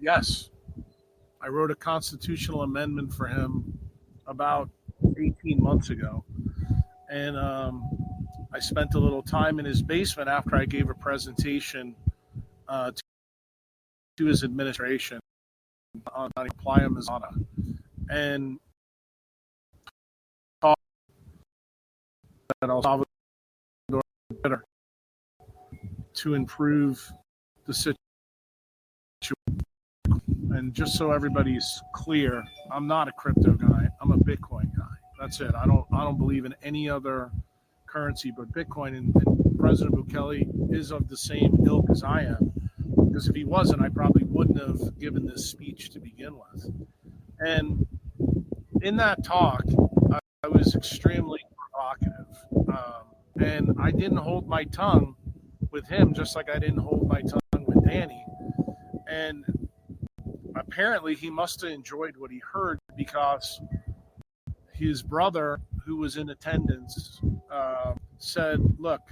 Yes, I wrote a constitutional amendment for him about 18 months ago. And I spent a little time in his basement after I gave a presentation to his administration on apply him as HANA. And that El Salvador to improve the situation. And just so everybody's clear, I'm not a crypto guy. I'm a Bitcoin guy. That's it. I don't believe in any other currency but Bitcoin. And President Bukele is of the same ilk as I am. Because if he wasn't, I probably wouldn't have given this speech to begin with. And in that talk, I was extremely provocative. And I didn't hold my tongue with him, just like I didn't hold my tongue with Danny. And apparently he must have enjoyed what he heard, because his brother, who was in attendance, said, look,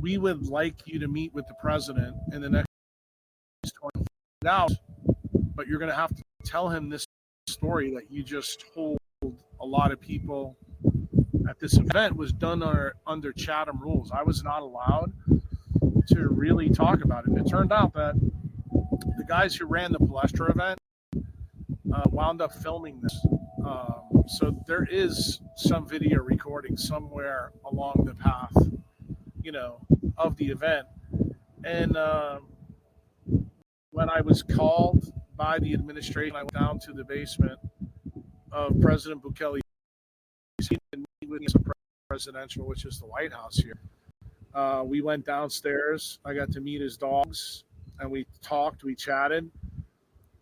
we would like you to meet with the president in the next 24 hours, but you're going to have to tell him this story that you just told a lot of people at this event was done under Chatham rules. I was not allowed to really talk about it. And it turned out that the guys who ran the Palestra event wound up filming this. So there is some video recording somewhere along the path, of the event. And when I was called by the administration, I went down to the basement of President Bukele and meet with the presidential, which is the White House here. We went downstairs. I got to meet his dogs, and we talked, we chatted.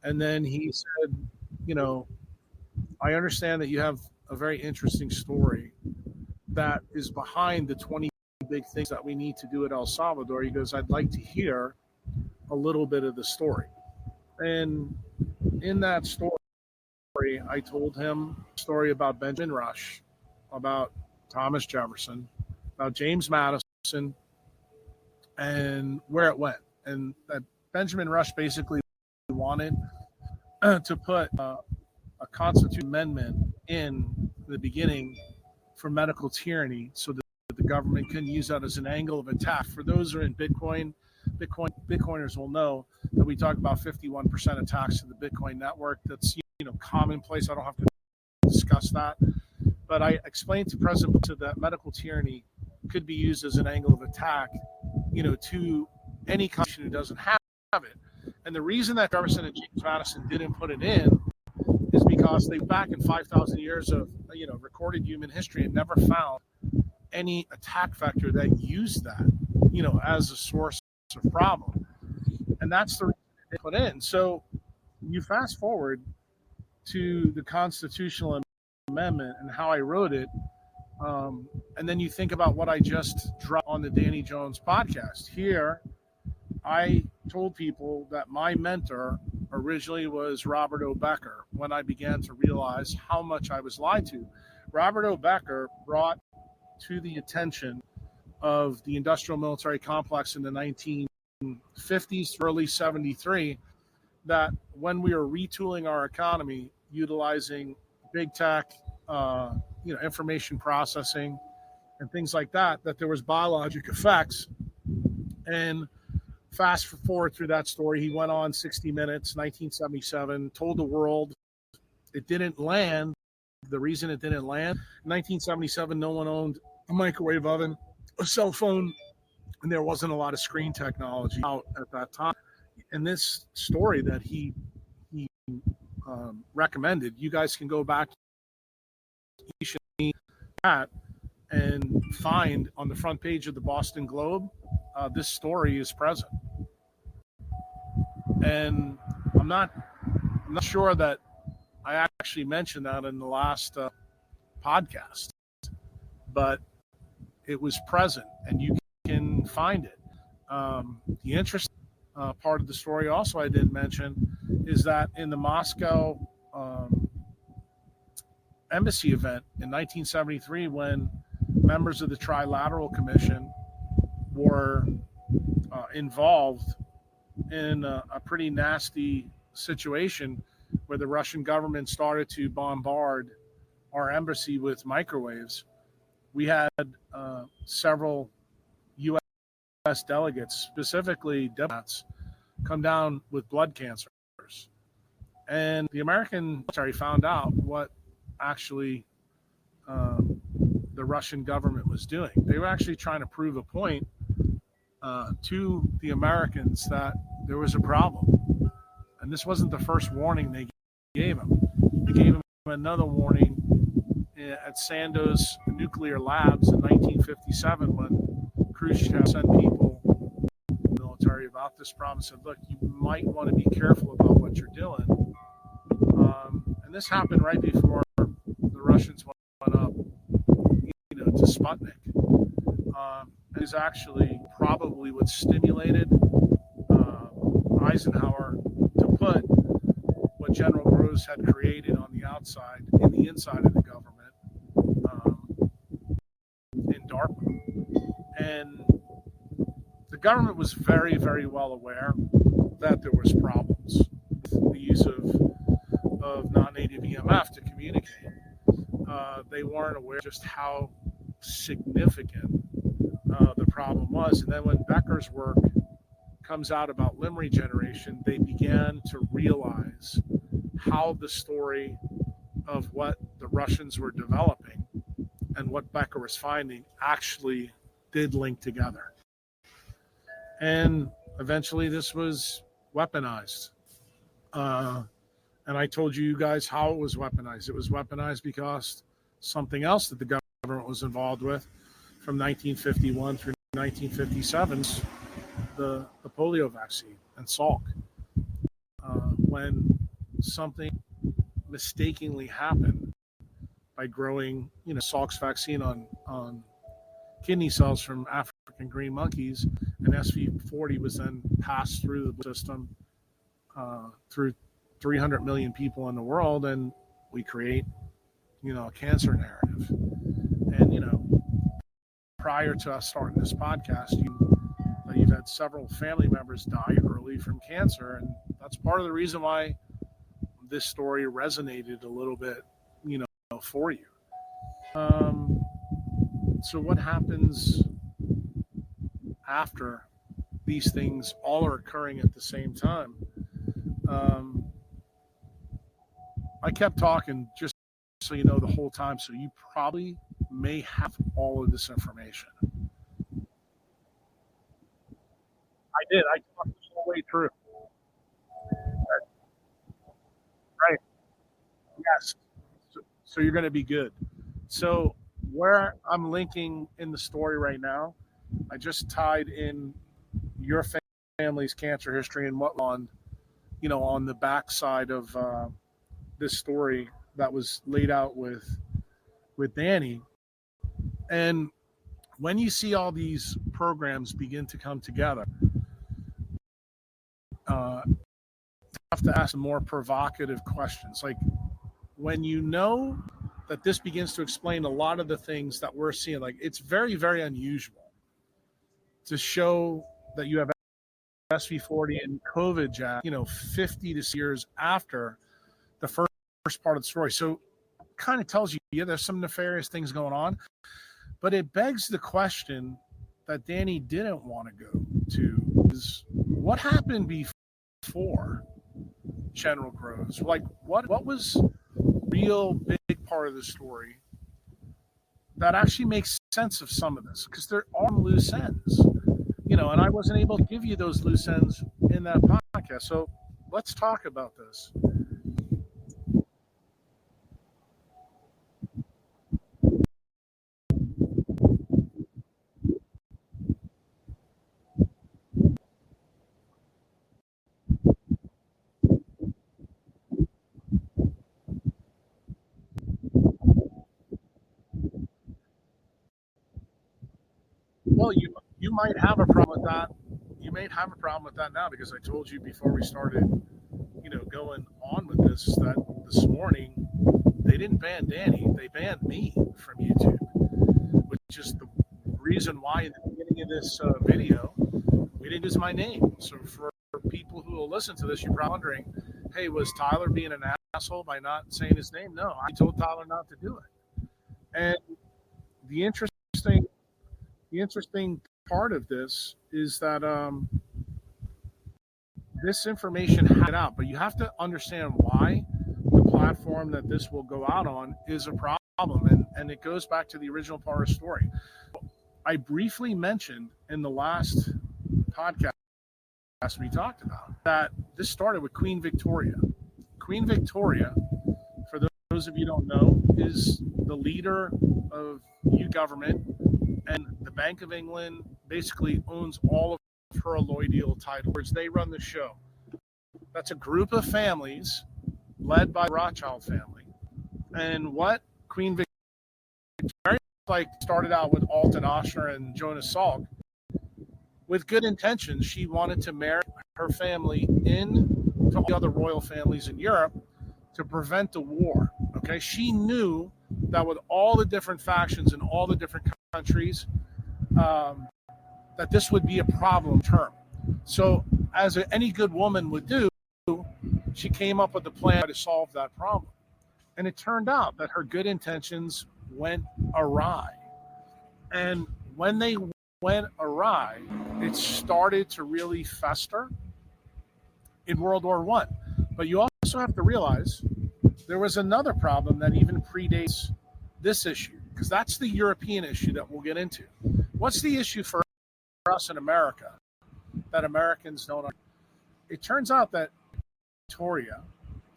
And then he said, I understand that you have a very interesting story that is behind the 20 big things that we need to do at El Salvador. He goes, I'd like to hear a little bit of the story. And in that story, I told him a story about Benjamin Rush, about Thomas Jefferson, about James Madison, and where it went. And that Benjamin Rush basically wanted to put a constitutional amendment in the beginning for medical tyranny, so that the government can use that as an angle of attack. For those who are in Bitcoiners will know that we talk about 51% attacks to the Bitcoin network. That's commonplace. I don't have to discuss that. But I explained to President Bukele that medical tyranny could be used as an angle of attack, to any country who doesn't have it. And the reason that Jefferson and James Madison didn't put it in is because they back in 5,000 years of recorded human history and never found any attack vector that used that, as a source of problem. And that's the reason they put in. So you fast forward to the constitutional amendment and how I wrote it, and then you think about what I just dropped on the Danny Jones podcast. Here, I told people that my mentor originally was Robert O. Becker when I began to realize how much I was lied to. Robert O. Becker brought to the attention of the industrial military complex in the 1950s, early 73, that when we were retooling our economy, utilizing big tech, information processing and things like that, that there was biologic effects. And fast forward through that story, he went on 60 Minutes, 1977, told the world it didn't land. The reason it didn't land, in 1977, no one owned a microwave oven, a cell phone, and there wasn't a lot of screen technology out at that time. And this story that he recommended, you guys can go back that and find on the front page of the Boston Globe, this story is present. And I'm not sure that I actually mentioned that in the last podcast, but it was present and you can find it. The interesting part of the story also I didn't mention is that in the Moscow embassy event in 1973, when members of the Trilateral Commission were involved in a pretty nasty situation where the Russian government started to bombard our embassy with microwaves. We had several U.S. delegates, specifically diplomats, come down with blood cancers. And the American military found out what actually the Russian government was doing. They were actually trying to prove a point to the Americans that there was a problem. And this wasn't the first warning they gave them. They gave them another warning at Sandoz nuclear labs in 1957 when Khrushchev sent people in the military about this problem and said, look, you might want to be careful about what you're doing. And this happened right before the Russians went up, to Sputnik. It is actually probably what stimulated Eisenhower to put what General Groves had created on the outside, in the inside of the government, in DARPA. And the government was very, very well aware that there was problems with the use of non-native EMF to communicate. They weren't aware just how significant the problem was. And then when Becker's work comes out about limb regeneration, they began to realize how the story of what the Russians were developing and what Becker was finding actually did link together. And eventually this was weaponized. And I told you guys how it was weaponized. It was weaponized because something else that the government was involved with from 1951 through 1957, the polio vaccine and Salk. When something mistakenly happened by growing, Salk's vaccine on kidney cells from African green monkeys, and SV40 was then passed through the system through 300 million people in the world, and we create, a cancer narrative. And, prior to us starting this podcast, you've had several family members die early from cancer, and that's part of the reason why this story resonated a little bit, for you. So what happens after these things all are occurring at the same time? I kept talking just so you know the whole time, so you probably may have all of this information. I did. I talked this whole way through. Right. Yes. So you're going to be good. So where I'm linking in the story right now, I just tied in your family's cancer history and what on the backside of this story that was laid out with Danny. And when you see all these programs begin to come together, you have to ask more provocative questions. Like, when you know that this begins to explain a lot of the things that we're seeing, like, it's very, very unusual to show that you have SV40 and COVID jab, 50 to years after the first part of the story. So it kind of tells you, yeah, there's some nefarious things going on, but it begs the question that Danny didn't want to go to is what happened before General Groves? Like, what was real big part of the story that actually makes sense of some of this? Because there are loose ends, and I wasn't able to give you those loose ends in that podcast. So let's talk about this. Well, you might have a problem with that. You may have a problem with that now, because I told you before we started, going on with this, that this morning they didn't ban Danny, they banned me from YouTube, which is the reason why in the beginning of this video we didn't use my name. So for people people who will listen to this, you're probably wondering, hey, was Tyler being an asshole by not saying his name? No, I told Tyler not to do it. And the interesting part of this is that this information has to get out, but you have to understand why the platform that this will go out on is a problem. And it goes back to the original part of the story. I briefly mentioned in the last podcast we talked about that this started with Queen Victoria. Queen Victoria, for those of you who don't know, is the leader of EU government, and the Bank of England basically owns all of her alloidial titles. They run the show. That's a group of families led by the Rothschild family. And what Queen Victoria started out with Alton Oshner and Jonas Salk. With good intentions, she wanted to marry her family in to all the other royal families in Europe to prevent the war. Okay, she knew that with all the different factions in all the different countries, that this would be a problem term. So, as any good woman would do, she came up with a plan to solve that problem. And it turned out that her good intentions went awry. And when they went awry, it started to really fester in World War I. But you also have to realize there was another problem that even predates this issue, because that's the European issue that we'll get into. What's the issue for us in America that Americans don't understand? It turns out that Victoria,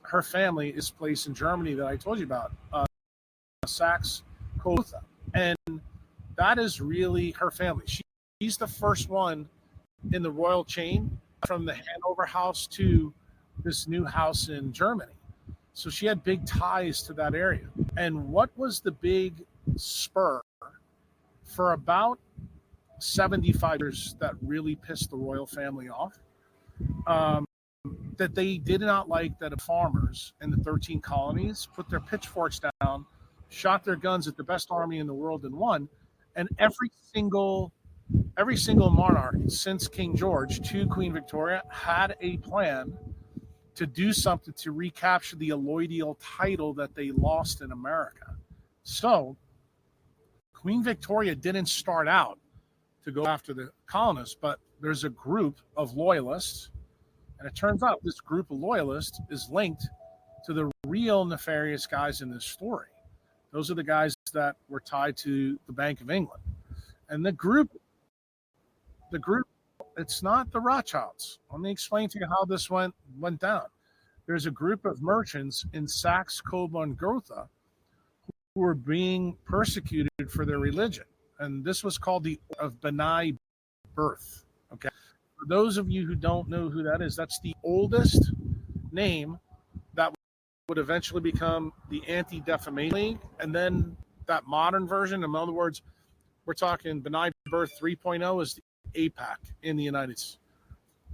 her family is placed in Germany that I told you about, Saxe-Coburg, and that is really her family. She's the first one in the royal chain from the Hanover house to this new house in Germany. So she had big ties to that area. And what was the big spur for about 75 years that really pissed the royal family off? That they did not like that farmers in the 13 colonies put their pitchforks down, shot their guns at the best army in the world and won. And every single monarch since King George to Queen Victoria had a plan to do something to recapture the alloidial title that they lost in America. So Queen Victoria didn't start out to go after the colonists, but there's a group of loyalists, and it turns out this group of loyalists is linked to the real nefarious guys in this story. Those are the guys that were tied to the Bank of England. And the group, it's not the Rothschilds. Let me explain to you how this went down. There's a group of merchants in Saxe-Coburg-Gotha who were being persecuted for their religion. And this was called the of benign birth. Okay. For those of you who don't know who that is, that's the oldest name that would eventually become the Anti-Defamation League. And then that modern version, in other words, we're talking benign birth 3.0 is the AIPAC in the United States.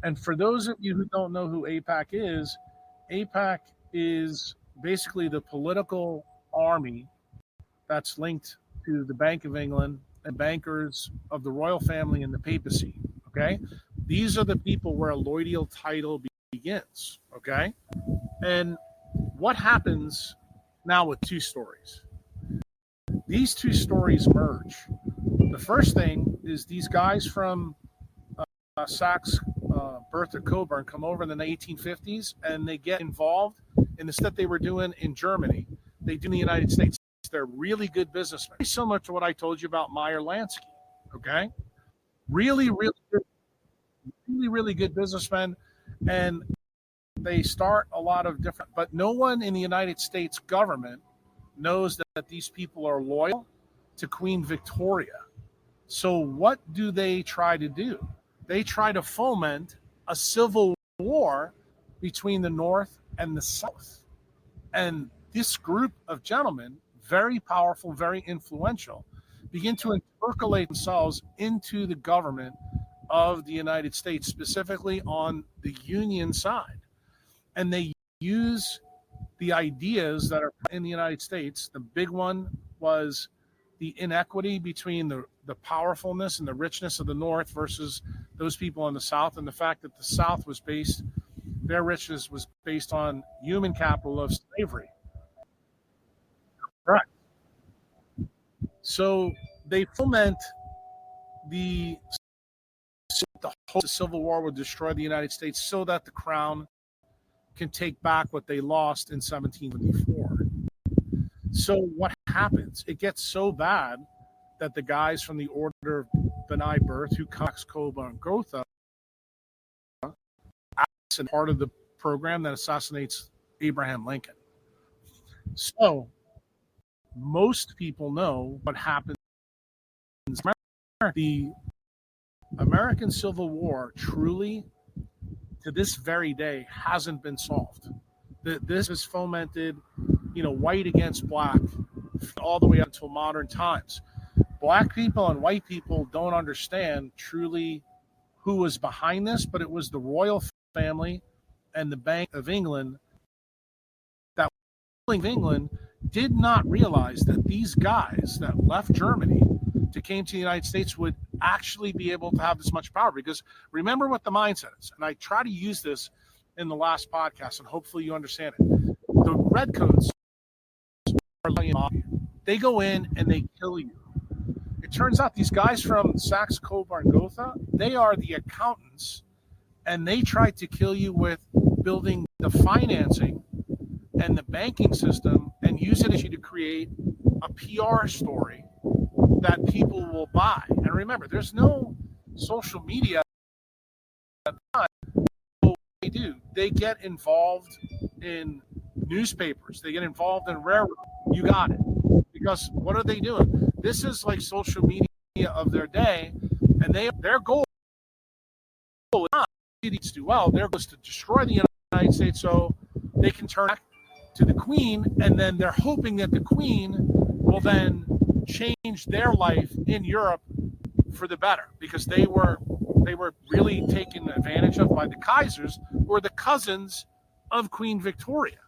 And for those of you who don't know who AIPAC is basically the political army that's linked to the Bank of England and bankers of the royal family and the papacy. Okay, these are the people where a alloidial title begins. Okay, and what happens now with two stories? These two stories merge. The first thing is these guys from Saxe-Coburg come over in the 1850s, and they get involved in the stuff they were doing in Germany. They do in the United States. They're really good businessmen. So much to what I told you about Meyer, Lansky. Okay, really good businessmen, and they start a lot of different. But no one in the United States government knows that these people are loyal to Queen Victoria. So what do they try to do? They try to foment a civil war between the North and the South. And this group of gentlemen, very powerful, very influential, begin to percolate themselves into the government of the United States, specifically on the Union side. And they use the ideas that are in the United States. The big one was the inequity between the the powerfulness and the richness of the North versus those people in the South, and the fact that the South was based, their riches was based on human capital of slavery. Right. So they foment the hope the Civil War would destroy the United States so that the crown can take back what they lost in 1774. So what happens? It gets so bad that the guys from the Order of Benign Birth, who Cox, Koba, and Gotha, and part of the program that assassinates Abraham Lincoln. So most people know what happens. The American Civil War truly, to this very day, hasn't been solved. This is fomented, white against black, all the way up until modern times. Black people and white people don't understand truly who was behind this, but it was the royal family and the Bank of England. That Bank of England did not realize that these guys that left Germany to came to the United States would actually be able to have this much power. Because remember what the mindset is, and I try to use this in the last podcast, and hopefully you understand it. The redcoats are they go in and they kill you. It turns out these guys from Saxe, Coburg, and Gotha, they are the accountants, and they tried to kill you with building the financing and the banking system and use it as you to create a PR story that people will buy. And remember, there's no social media at the time. What they do, they get involved in newspapers, they get involved in railroad. You got it. Because what are they doing? This is like social media of their day, and their goal is not to do well. Their goal is to destroy the United States so they can turn back to the Queen, and then they're hoping that the Queen will then change their life in Europe for the better, because they were really taken advantage of by the Kaisers, who are the cousins of Queen Victoria.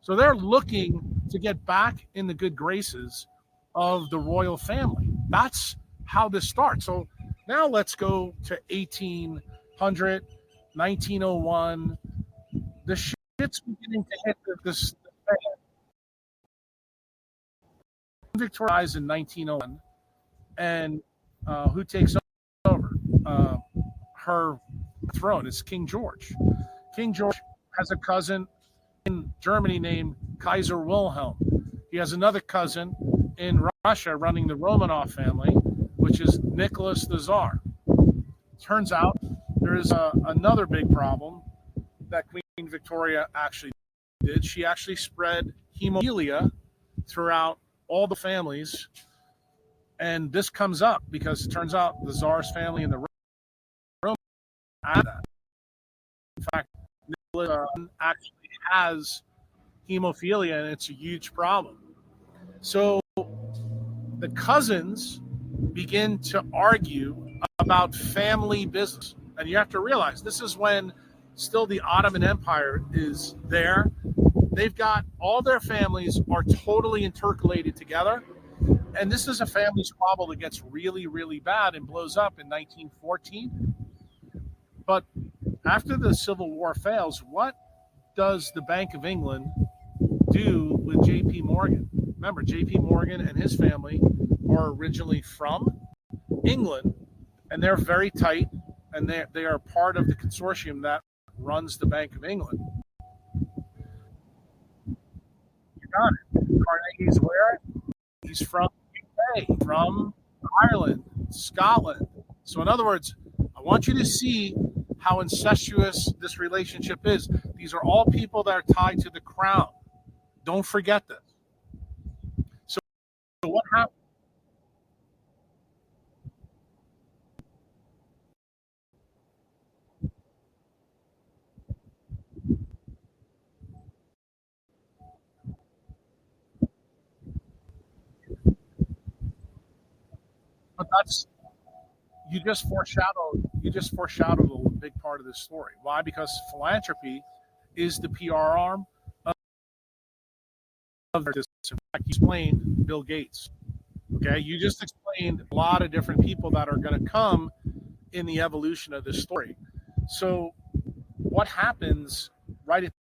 So they're looking to get back in the good graces of the royal family. That's how this starts. So now let's go to 1800, 1901. The shit's beginning to hit this. Victoria dies in 1901, and who takes over her throne is King George. King George has a cousin in Germany named Kaiser Wilhelm. He has another cousin in Russia running the Romanov family, which is Nicholas the Tsar. Turns out there is another big problem that Queen Victoria actually did. She actually spread hemophilia throughout all the families, and this comes up because it turns out the Tsar's family and the Roman had that. In fact, Nicholas actually has hemophilia, and it's a huge problem. So the cousins begin to argue about family business. And you have to realize this is when still the Ottoman Empire is there. They've got all their families are totally intercalated together. And this is a family squabble that gets really, really bad and blows up in 1914. But after the Civil War fails, what does the Bank of England do with J.P. Morgan? Remember, J.P. Morgan and his family are originally from England, and they're very tight, and they are part of the consortium that runs the Bank of England. You got it. Carnegie's where? He's from the UK, from Ireland, Scotland. So in other words, I want you to see how incestuous this relationship is. These are all people that are tied to the crown. Don't forget this. So what happened? But that's you just foreshadowed a big part of this story. Why? Because philanthropy is the PR arm of this. In fact, he explained Bill Gates. Okay, you just explained a lot of different people that are going to come in the evolution of this story. So, what happens right at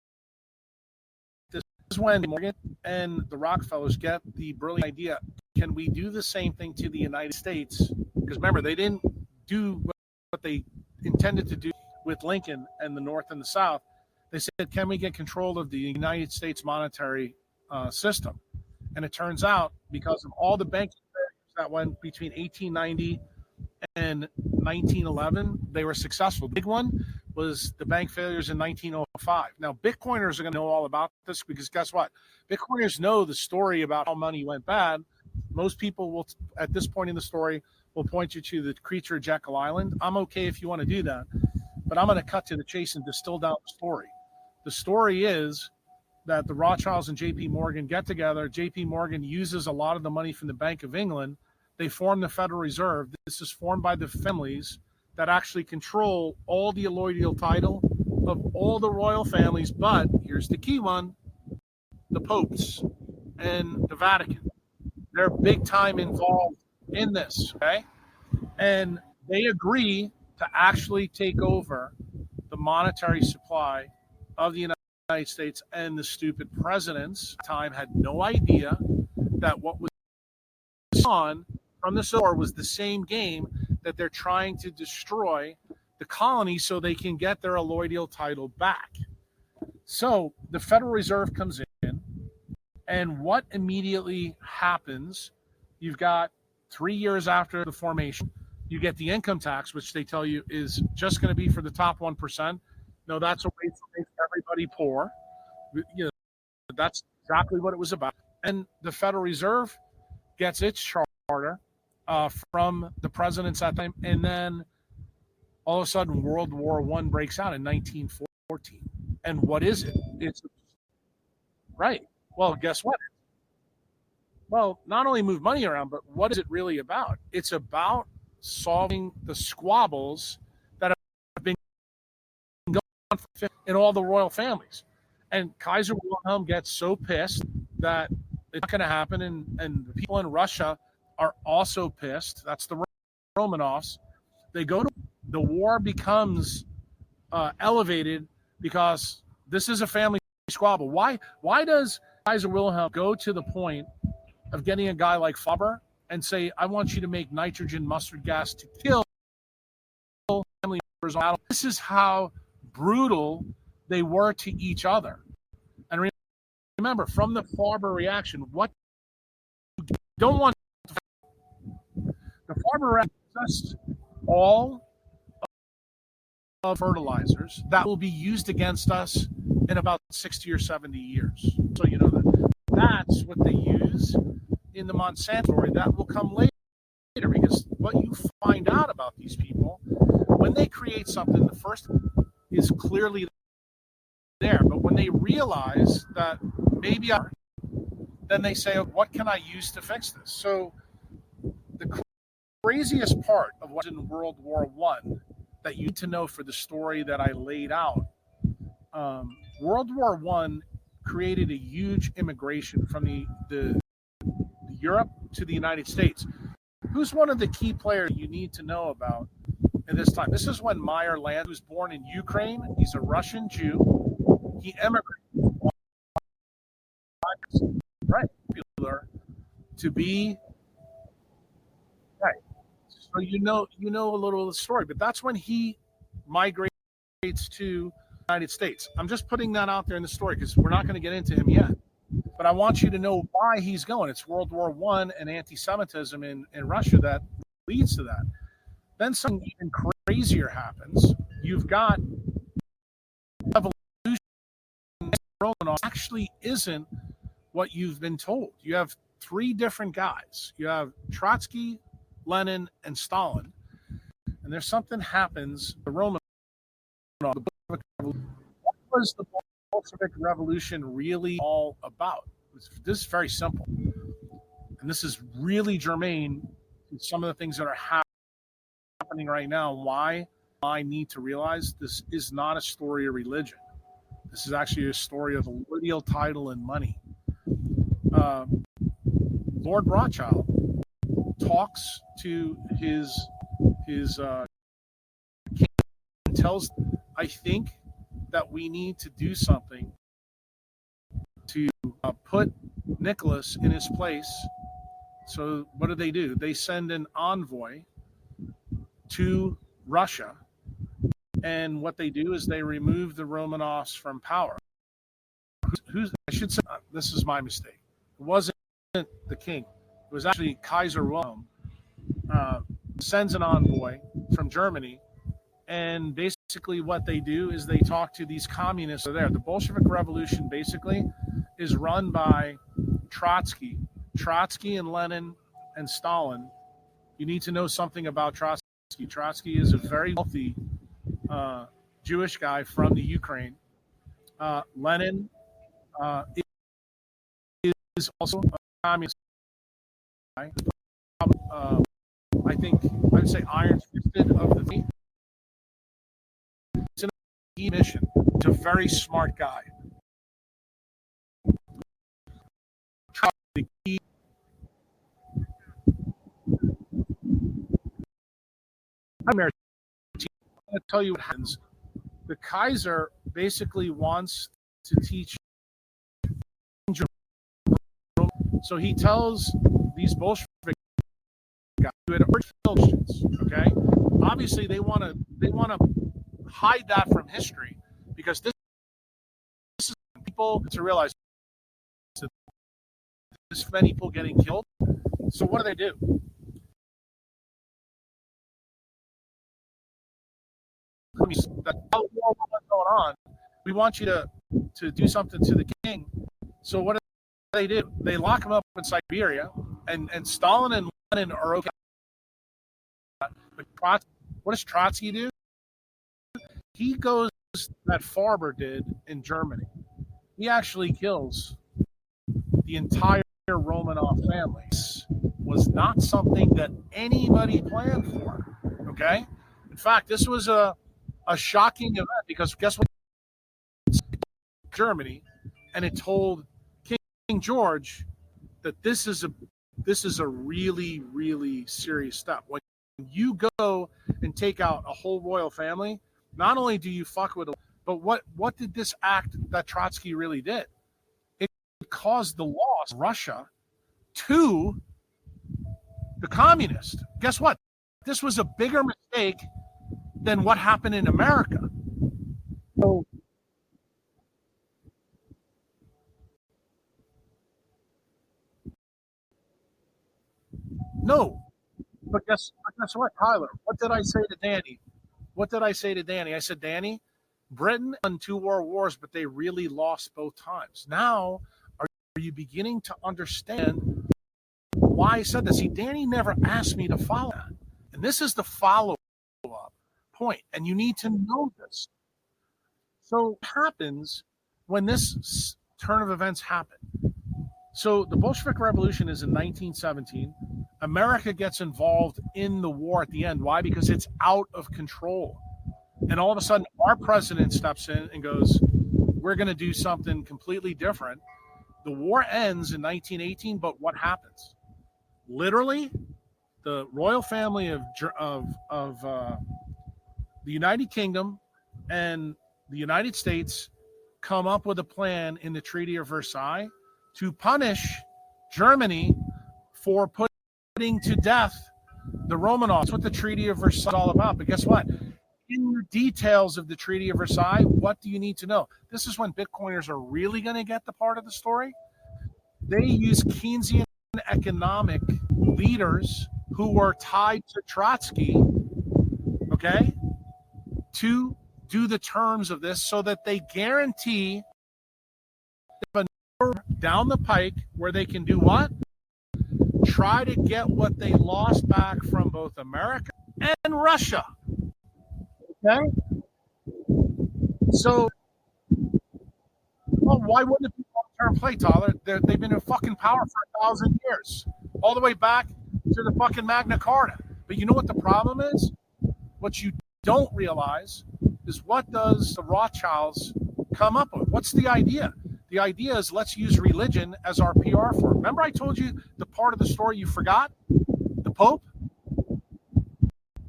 this is when Morgan and the Rockefellers get the brilliant idea: can we do the same thing to the United States? Because remember, they didn't do what they intended to do with Lincoln and the North and the South. They said, can we get control of the United States monetary system? And it turns out, because of all the banking failures that went between 1890 and 1911, they were successful. The big one was the bank failures in 1905. Now, Bitcoiners are going to know all about this because guess what? Bitcoiners know the story about how money went bad. Most people will, at this point in the story, will point you to the creature of Jekyll Island. I'm okay if you want to do that, but I'm going to cut to the chase and distill down the story. The story is that the Rothschilds and J.P. Morgan get together. J.P. Morgan uses a lot of the money from the Bank of England. They form the Federal Reserve. This is formed by the families that actually control all the allodial title of all the royal families. But here's the key one: the popes and the Vatican. They're big time involved in this, okay? And they agree to actually take over the monetary supply of the United States, and the stupid presidents at the time had no idea that what was on from the war was the same game, that they're trying to destroy the colony so they can get their allodial title back. So the Federal Reserve comes in, and what immediately happens? You've got 3 years after the formation, you get the income tax, which they tell you is just going to be for the top 1%. No, that's a way to make everybody poor. You know, that's exactly what it was about. And the Federal Reserve gets its charter from the presidents at the time, and then all of a sudden World War I breaks out in 1914. And what is it? It's right. Well, guess what? Well, not only move money around, but what is it really about? It's about solving the squabbles that have been going on in all the royal families. And Kaiser Wilhelm gets so pissed that it's not going to happen, and the people in Russia are also pissed. That's the Romanovs. They go to the war, becomes elevated because this is a family squabble. Why does Kaiser Wilhelm go to the point of getting a guy like Faber and say, I want you to make nitrogen mustard gas to kill family members? This is how brutal they were to each other. And remember, from the Faber reaction, what you don't want, the Faber reaction is all of fertilizers that will be used against us in about 60 or 70 years. So you know that that's what they use in the Monsanto story. That will come later, because what you find out about these people, when they create something, the first is clearly there, but when they realize that maybe then they say, what can I use to fix this? So the craziest part of what's in World War I that you need to know for the story that I laid out, World War I created a huge immigration from the Europe to the United States. Who's one of the key players you need to know about in this time? This is when Meyer landed, who's born in Ukraine. He's a Russian Jew. He emigrated, right, to be right. So you know a little of the story, but that's when he migrates to the United States. I'm just putting that out there in the story because we're not going to get into him yet. But I want you to know why he's going. It's World War I and anti-Semitism in Russia that leads to that. Then something even crazier happens. You've got evolution actually isn't what you've been told. You have three different guys. You have Trotsky, Lenin, and Stalin. And there's something happens. The Roman, what was the Bolshevik Revolution really all about? This is very simple. And this is really germane to some of the things that are happening right now. Why I need to realize this is not a story of religion. This is actually a story of allodial title and money. Lord Rothschild talks to his king and tells, I think that we need to do something to put Nicholas in his place. So what do? They send an envoy to Russia, and what they do is they remove the Romanovs from power. I should say, this is my mistake. It wasn't the king. It was actually Kaiser Wilhelm. Sends an envoy from Germany, and basically what they do is they talk to these communists that are there. The Bolshevik Revolution basically is run by Trotsky and Lenin and Stalin. You need to know something about Trotsky. Trotsky is a very wealthy Jewish guy from the Ukraine. Lenin is also a communist guy. I think I would say iron fisted of the three. It's an mission. It's a very smart guy. I'm going to tell you what happens. The Kaiser basically wants to teach. So he tells these Bolshevik guys who had urged Christians, okay? Obviously, they want to hide that from history because this is people to realize this many people getting killed. So what do? That war going on. We want you to do something to the king. So what do? They lock him up in Siberia, and Stalin and Lenin are okay. But what does Trotsky do? He goes that Farber did in Germany. He actually kills the entire Romanov family. This was not something that anybody planned for. Okay? In fact, this was a shocking event because guess what? Germany, and it told King George that this is a really, really serious step. When you go and take out a whole royal family, not only do you fuck with them, but what did this act that Trotsky really did? It caused the loss of Russia to the communists. Guess what? This was a bigger mistake than what happened in America. So, no, but guess what, Tyler? What did I say to Danny? I said, Danny, Britain won 2 world wars, but they really lost both times. Now, are you beginning to understand why I said this? See, Danny never asked me to follow that. And this is the follow-up point. And you need to know this. So what happens when this turn of events happen? So the Bolshevik Revolution is in 1917. America gets involved in the war at the end. Why? Because it's out of control. And all of a sudden, our president steps in and goes, we're going to do something completely different. The war ends in 1918, but what happens? Literally, the royal family of the United Kingdom and the United States come up with a plan in the Treaty of Versailles to punish Germany for putting to death the Romanovs. That's what the Treaty of Versailles is all about. But guess what? In the details of the Treaty of Versailles, what do you need to know? This is when Bitcoiners are really going to get the part of the story. They use Keynesian economic leaders who were tied to Trotsky, okay, to do the terms of this so that they guarantee down the pike where they can do what? Try to get what they lost back from both America and Russia. Okay? So, well, why wouldn't it be long-term play, Tyler? They've been in fucking power for 1,000 years, all the way back to the fucking Magna Carta. But you know what the problem is? What you don't realize is what does the Rothschilds come up with? What's the idea? The idea is let's use religion as our PR for it. Remember I told you the part of the story you forgot? The Pope?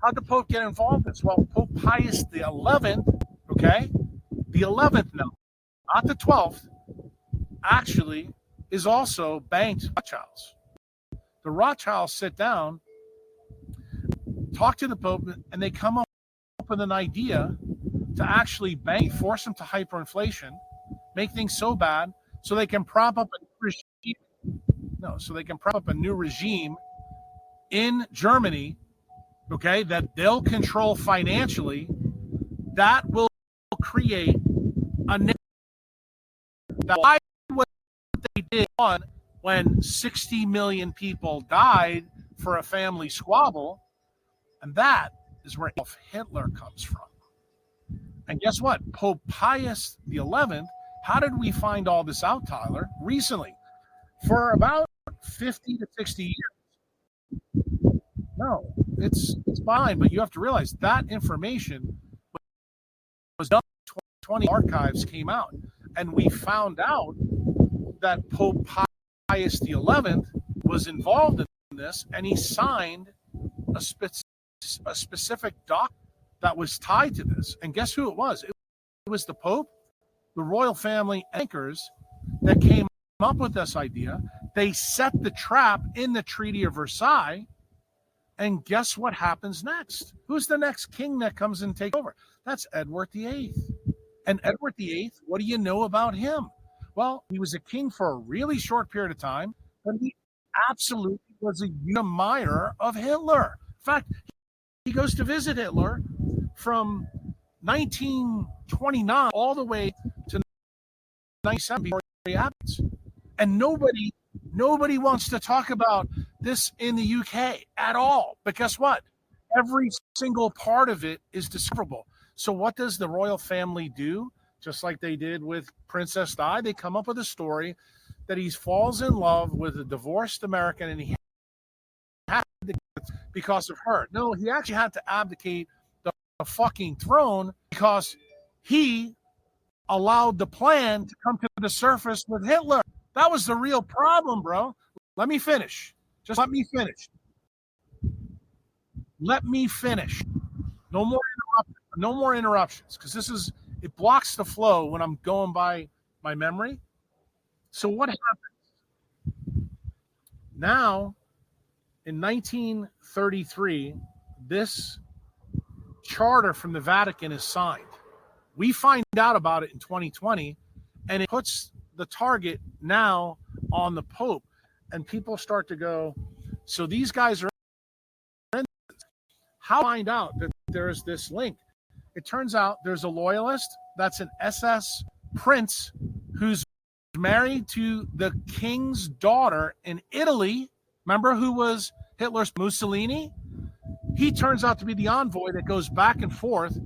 How'd the Pope get involved in this? Well, Pope Pius the 11th, okay, the 11th now, not the 12th, actually is also banked Rothschilds. The Rothschilds sit down, talk to the Pope, and they come up with an idea to actually force him to hyperinflation, make things so bad so they can prop up a new regime. No, so they can prop up a new regime in Germany, okay, that they'll control financially, that will create a narrative. Why what they did when 60 million people died for a family squabble, and that is where Hitler comes from. And guess what? Pope Pius the 11th, how did we find all this out, Tyler? Recently. For about 50 to 60 years. No, it's fine, but you have to realize that information was done when 20 archives came out. And we found out that Pope Pius the 11th was involved in this, and he signed a specific doc that was tied to this. And guess who it was? It was the Pope, the royal family anchors that came up with this idea. They set the trap in the Treaty of Versailles. And guess what happens next? Who's the next king that comes and takes over? That's Edward VIII. And Edward VIII, what do you know about him? Well, he was a king for a really short period of time, but he absolutely was a uniter of Hitler. In fact, he goes to visit Hitler from 1929 all the way to 1997 before he happens. And nobody wants to talk about this in the UK at all. But guess what? Every single part of it is discoverable. So what does the royal family do? Just like they did with Princess Di, they come up with a story that he falls in love with a divorced American, and he had to, because of her. No, he actually had to abdicate the fucking throne because he allowed the plan to come to the surface with Hitler. That was the real problem, bro. Let me finish. Just let me finish. Let me finish. No more interruptions, because it blocks the flow when I'm going by my memory. So what happens? Now, in 1933, this charter from the Vatican is signed. We find out about it in 2020, and it puts the target now on the Pope. And people start to go, so these guys are in this. How do I find out that there's this link? It turns out there's a loyalist that's an SS prince who's married to the king's daughter in Italy. Remember who was Hitler's Mussolini? He turns out to be the envoy that goes back and forth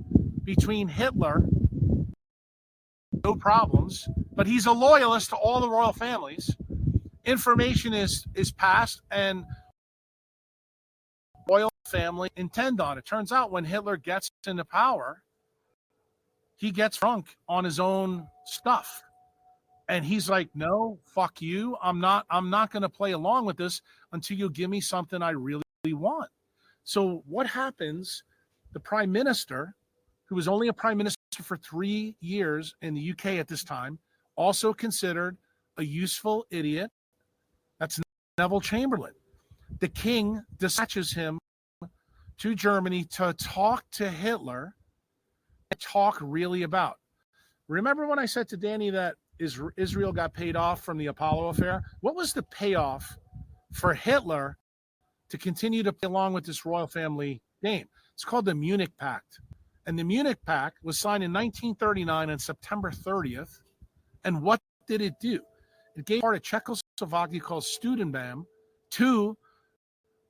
between Hitler, no problems, but he's a loyalist to all the royal families. Information is passed, and royal family intend on it. Turns out when Hitler gets into power, he gets drunk on his own stuff. And he's like, no, fuck you. I'm not going to play along with this until you give me something I really want. So what happens? The prime minister, who was only a prime minister for 3 years in the UK at this time, also considered a useful idiot. That's Neville Chamberlain. The king dispatches him to Germany to talk to Hitler and talk really about. Remember when I said to Danny that Israel got paid off from the Apollo affair? What was the payoff for Hitler to continue to play along with this royal family game? It's called the Munich Pact. And the Munich Pact was signed in 1939 on September 30th. And what did it do? It gave part of Czechoslovakia called Sudetenland to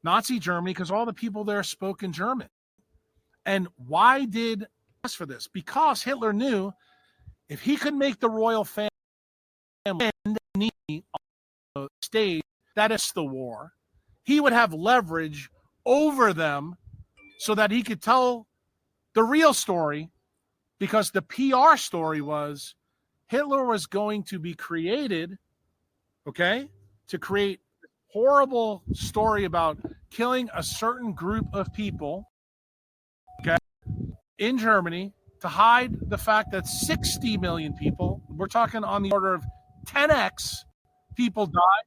Nazi Germany because all the people there spoke in German. And why did ask for this? Because Hitler knew if he could make the royal family end on the stage, that is the war, he would have leverage over them so that he could tell the real story, because the PR story was Hitler was going to be created, okay, to create a horrible story about killing a certain group of people, okay, in Germany to hide the fact that 60 million people, we're talking on the order of 10x people died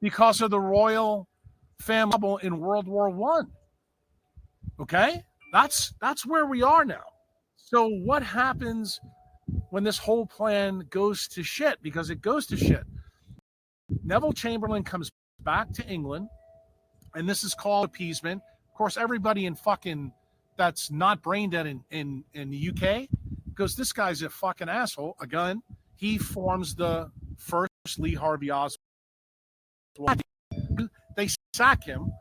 because of the royal family in World War One. Okay? That's where we are now. So what happens when this whole plan goes to shit? Because it goes to shit. Neville Chamberlain comes back to England, and this is called appeasement. Of course, everybody in fucking that's not brain dead in the UK goes, this guy's a fucking asshole. Again, he forms the first Lee Harvey Oswald. They sack him,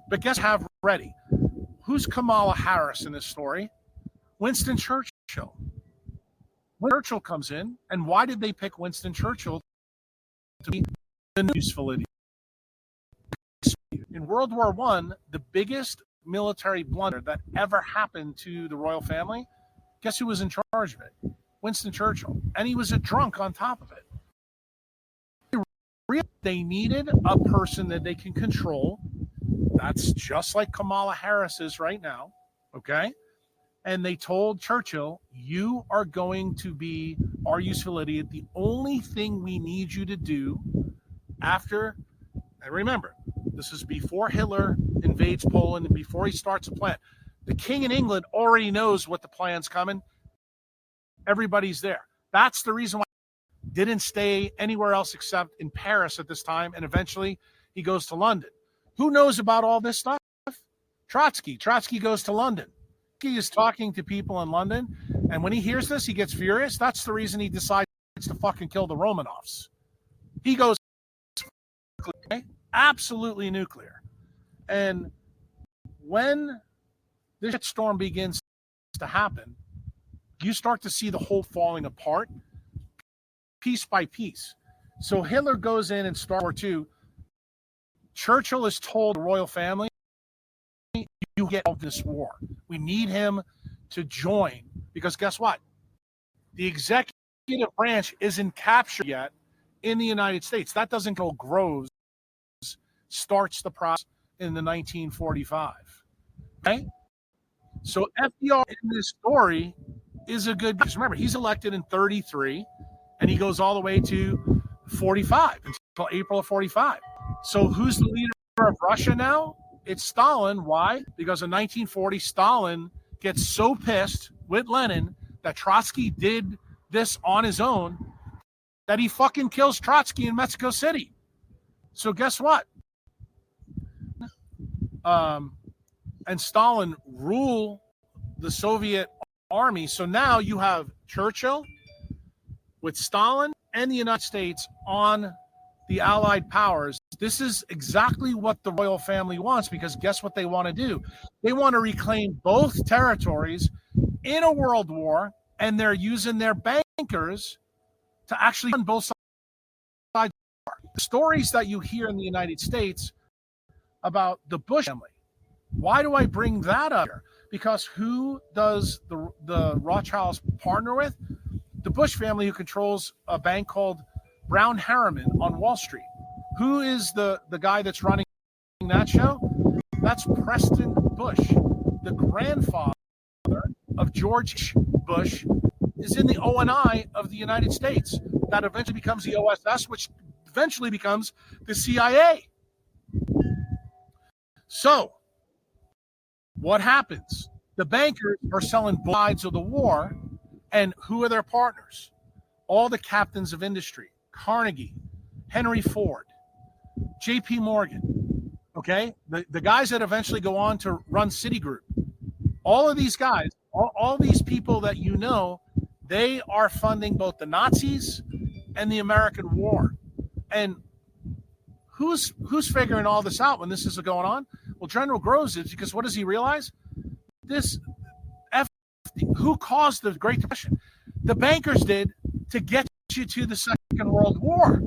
but guess have ready. Who's Kamala Harris in this story? Winston Churchill. When Churchill comes in, and why did they pick Winston Churchill to be the useful idiot? In World War One, the biggest military blunder that ever happened to the royal family, guess who was in charge of it? Winston Churchill. And he was a drunk on top of it. They needed a person that they can control. That's just like Kamala Harris is right now. Okay? And they told Churchill, you are going to be our useful idiot. The only thing we need you to do after, and remember, this is before Hitler invades Poland and before he starts a plan. The king in England already knows what the plan's coming. Everybody's there. That's the reason why he didn't stay anywhere else except in Paris at this time, and eventually he goes to London. Who knows about all this stuff? Trotsky. Trotsky goes to London. He is talking to people in London, and when he hears this, he gets furious. That's the reason he decides to fucking kill the Romanovs. He goes, okay, absolutely nuclear. And when this storm begins to happen, you start to see the whole falling apart piece by piece. So Hitler goes in Star Wars II. Churchill is told the royal family, you get out of this war. We need him to join. Because guess what? The executive branch isn't captured yet in the United States. That doesn't go Groves starts the process in the 1945. Okay? So FDR in this story is a good, because remember, he's elected in 33 and he goes all the way to 45 until April of 45. So who's the leader of Russia now? It's Stalin. Why? Because in 1940, Stalin gets so pissed with Lenin that Trotsky did this on his own that he fucking kills Trotsky in Mexico City. So guess what? And Stalin rule the Soviet army. So now you have Churchill with Stalin and the United States on the Allied powers. This is exactly what the royal family wants, because guess what they want to do? They want to reclaim both territories in a world war, and they're using their bankers to actually run both sides. The stories that you hear in the United States about the Bush family, why do I bring that up here? Because who does the Rothschilds partner with? The Bush family, who controls a bank called Brown Harriman on Wall Street. Who is the guy that's running that show? That's Preston Bush, the grandfather of George Bush, is in the ONI of the United States. That eventually becomes the OSS, which eventually becomes the CIA. So, what happens? The bankers are selling both sides of the war, and who are their partners? All the captains of industry: Carnegie, Henry Ford, J.P. Morgan, okay? The guys that eventually go on to run Citigroup. All of these guys, all these people that you know, they are funding both the Nazis and the American war. And who's figuring all this out when this is going on? Well, General Groves is, because what does he realize? Who caused the Great Depression? The bankers did, to get you to the Second World War.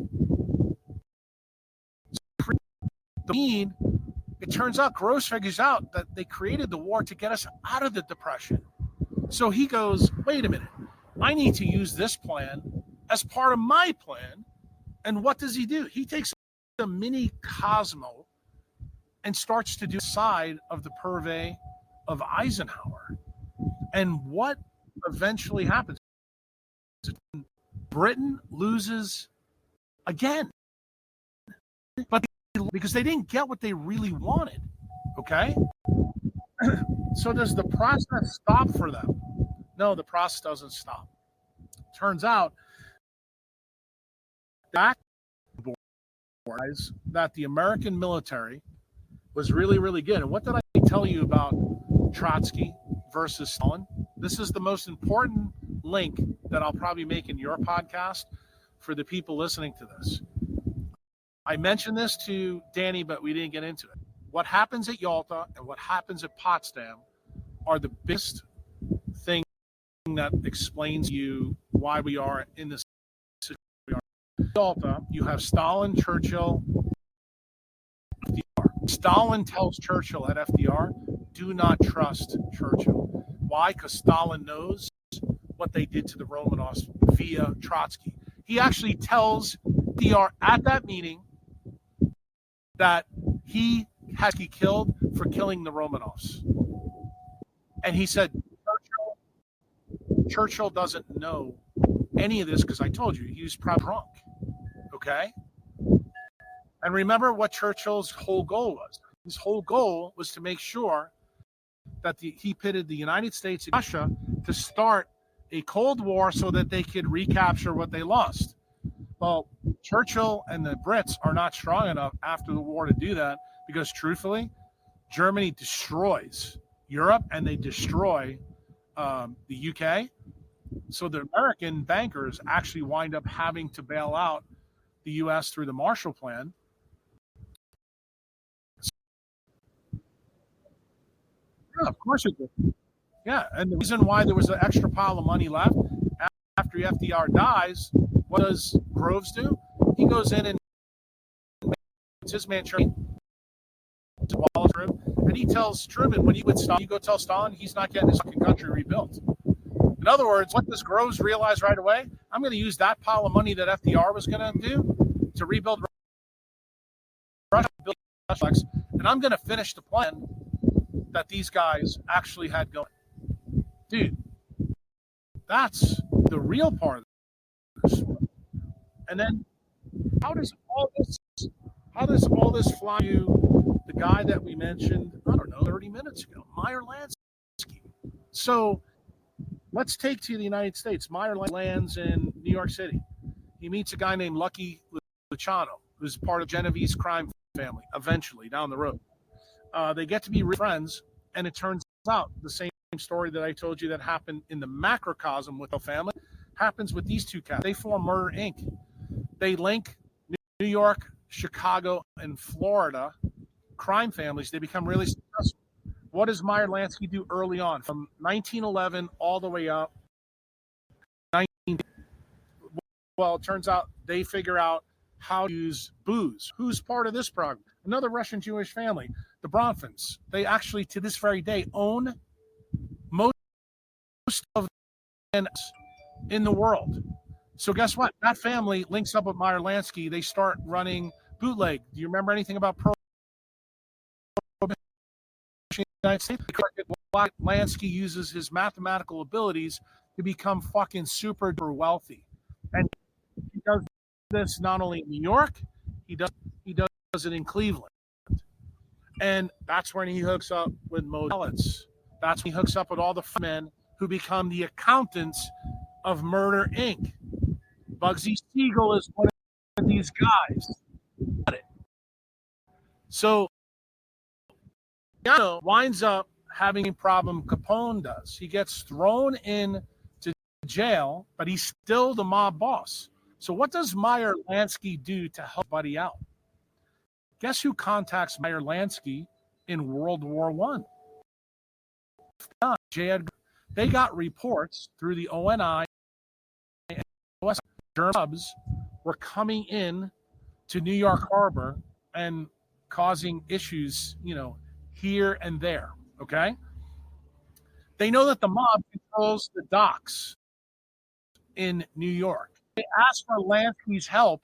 It turns out Groves figures out that they created the war to get us out of the Depression. So he goes, wait a minute, I need to use this plan as part of my plan. And what does he do? He takes a mini Cosmo and starts to do side of the purvey of Eisenhower. And what eventually happens? Britain loses again, but because they didn't get what they really wanted. Okay, so does the process stop for them? No, the process doesn't stop. Turns out that the American military was really, really good. And what did I tell you about Trotsky versus Stalin? This is the most important link that I'll probably make in your podcast for the people listening to this. I mentioned this to Danny, but we didn't get into it. What happens at Yalta and what happens at Potsdam are the biggest thing that explains to you why we are in this situation we are. Yalta, you have Stalin, Churchill, FDR. Stalin tells Churchill at FDR, do not trust Churchill. Why? Because Stalin knows what they did to the Romanovs via Trotsky. He actually tells FDR at that meeting that he has to be killed for killing the Romanovs. And he said, Churchill doesn't know any of this because I told you, he was probably drunk. Okay? And remember what Churchill's whole goal was. His whole goal was to make sure that he pitted the United States and Russia to start a Cold War so that they could recapture what they lost. Well, Churchill and the Brits are not strong enough after the war to do that because, truthfully, Germany destroys Europe and they destroy the UK. So the American bankers actually wind up having to bail out the U.S. through the Marshall Plan. Yeah, of course it did. Yeah, and the reason why there was an extra pile of money left after FDR dies, what does Groves do? He goes in and makes his man Truman to Wallace room, and he tells Truman, when you would Stalin, you go tell Stalin he's not getting his fucking country rebuilt. In other words, what does Groves realize right away? I'm going to use that pile of money that FDR was going to do to rebuild Russia, and I'm going to finish the plan that these guys actually had going. Dude, that's the real part of this. And then how does all this fly you? The guy that we mentioned, I don't know, 30 minutes ago, Meyer Lansky. So let's take to the United States. Meyer lands in New York City. He meets a guy named Lucky Luciano, who's part of Genevieve's crime family, eventually, down the road. They get to be friends, and it turns out the same story that I told you that happened in the macrocosm with the family happens with these two cats. They form Murder, Inc. They link New York, Chicago, and Florida crime families. They become really successful. What does Meyer Lansky do early on? From 1911 all the way up. Well, it turns out they figure out how to use booze. Who's part of this program? Another Russian Jewish family, the Bronfmans. They actually, to this very day, own most of the in the world. So guess what? That family links up with Meyer Lansky. They start running bootleg. Do you remember anything about United States? Lansky uses his mathematical abilities to become fucking super duper wealthy. And he does this not only in New York, he does it in Cleveland. And that's when he hooks up with Modellets. That's when he hooks up with all the men who become the accountants of Murder, Inc. Bugsy Siegel is one of these guys. So Yano winds up having a problem Capone does. He gets thrown into jail, but he's still the mob boss. So what does Meyer Lansky do to help Buddy out? Guess who contacts Meyer Lansky in World War I? J. Edgar. They got reports through the ONI and US German subs were coming in to New York Harbor and causing issues, here and there. Okay. They know that the mob controls the docks in New York. They asked for Lansky's help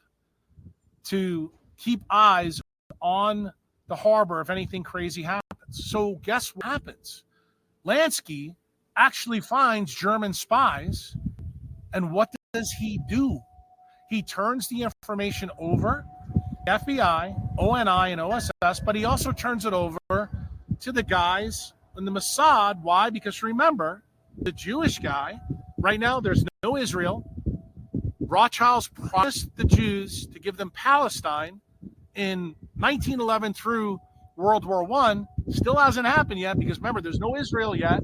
to keep eyes on the harbor if anything crazy happens. So guess what happens? Lansky actually finds German spies, and what does he do? He turns the information over to FBI, ONI, and OSS, but he also turns it over to the guys in the Mossad. Why? Because remember, the Jewish guy, right now there's no Israel. Rothschilds promised the Jews to give them Palestine in 1911 through World War I. Still hasn't happened yet because remember, there's no Israel yet.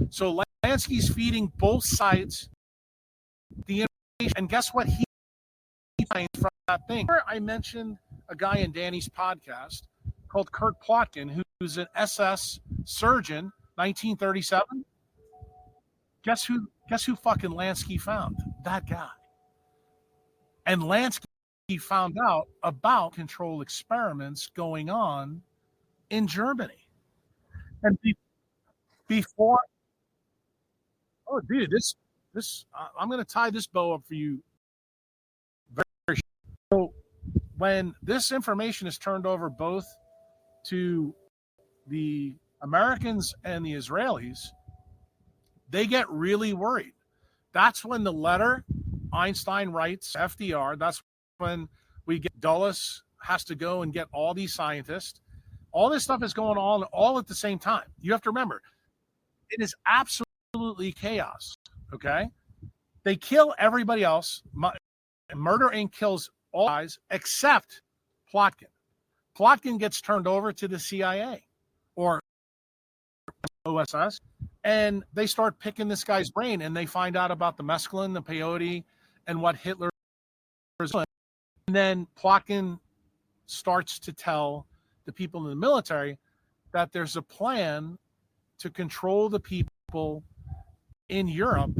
So Lansky's feeding both sides the information. And guess what he finds from that thing? I mentioned a guy in Danny's podcast called Kurt Plotkin, who's an SS surgeon, 1937. Guess who fucking Lansky found? That guy. And Lansky found out about controlled experiments going on in Germany. And before, oh, dude, this I'm going to tie this bow up for you. Very so when this information is turned over both to the Americans and the Israelis, they get really worried. That's when the letter Einstein writes FDR. That's when we get Dulles has to go and get all these scientists. All this stuff is going on all at the same time. You have to remember, it is absolutely chaos. Okay, they kill everybody else. Murder Inc. kills all guys except Plotkin. Plotkin gets turned over to the CIA or OSS, and they start picking this guy's brain, and they find out about the mescaline, the peyote, and what Hitler is doing. And then Plotkin starts to tell the people in the military that there's a plan to control the people in Europe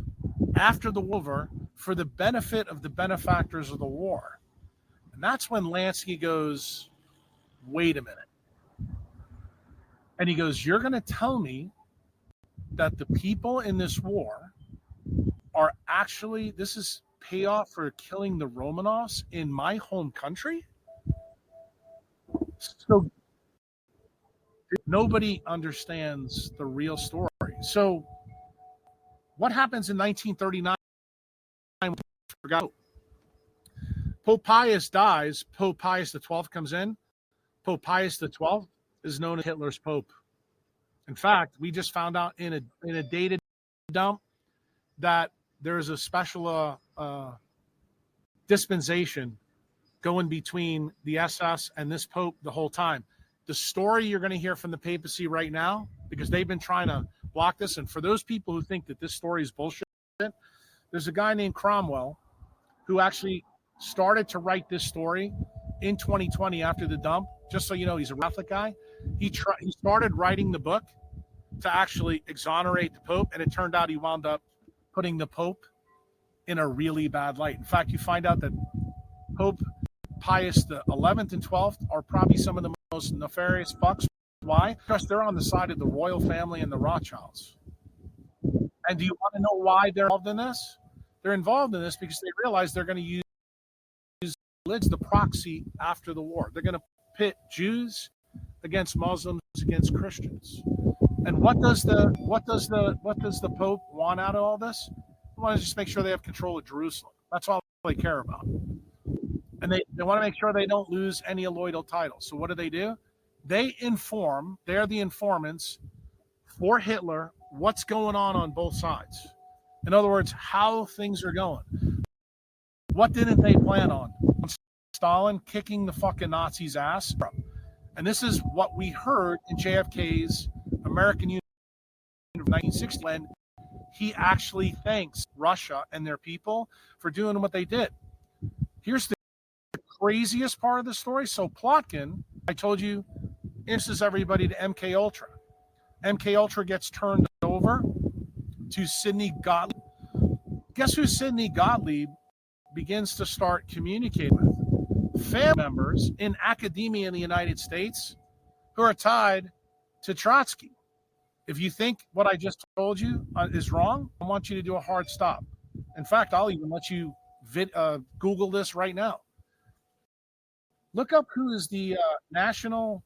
after the war for the benefit of the benefactors of the war. And that's when Lansky goes, wait a minute. And he goes, you're going to tell me that the people in this war are actually, this is payoff for killing the Romanovs in my home country? So nobody understands the real story. So what happens in 1939? Forgot. Pope Pius dies. Pope Pius XII comes in. Pope Pius XII is known as Hitler's Pope. In fact, we just found out in a data dump that there's a special dispensation going between the SS and this Pope the whole time. The story you're going to hear from the papacy right now, because they've been trying to block this, and for those people who think that this story is bullshit, there's a guy named Cromwell who actually started to write this story in 2020 after the dump. Just so you know, he's a Catholic guy. He started writing the book to actually exonerate the Pope, and it turned out he wound up putting the Pope in a really bad light. In fact, you find out that Pope Pius the 11th and 12th are probably some of the most nefarious fucks. Why? Because they're on the side of the royal family and the Rothschilds. And do you want to know why they're involved in this? They're involved in this because they realize they're going to use religion the proxy after the war. They're going to pit Jews against Muslims against Christians. And what does the Pope want out of all this? They want to just make sure they have control of Jerusalem. That's all they care about. And they want to make sure they don't lose any loyal titles. So what do? They inform, they're the informants for Hitler, what's going on both sides. In other words, how things are going. What didn't they plan on? Stalin kicking the fucking Nazis' ass. And this is what we heard in JFK's American Union of 1960 when he actually thanks Russia and their people for doing what they did. Here's the craziest part of the story. So Plotkin, I told you, introduces everybody to MK Ultra. MK Ultra gets turned over to Sidney Gottlieb. Guess who Sidney Gottlieb begins to start communicating with? Family members in academia in the United States who are tied to Trotsky. If you think what I just told you is wrong, I want you to do a hard stop. In fact, I'll even let you Google this right now. Look up who is the national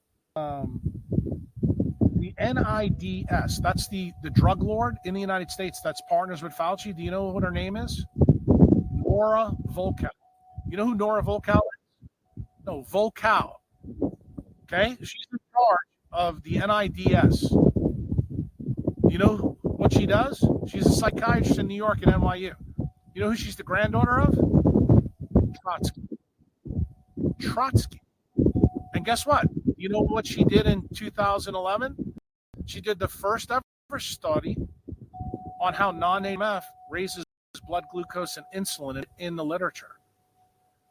the NIDS, that's the drug lord in the United States that's partners with Fauci. Do you know what her name is? Nora Volkow. You know who Nora Volkow is? No, Volkow. Okay? She's in charge of the NIDS. You know what she does? She's a psychiatrist in New York at NYU. You know who she's the granddaughter of? Trotsky. And guess what? You know what she did in 2011? She did the first ever study on how non-AMF raises blood glucose and insulin in the literature.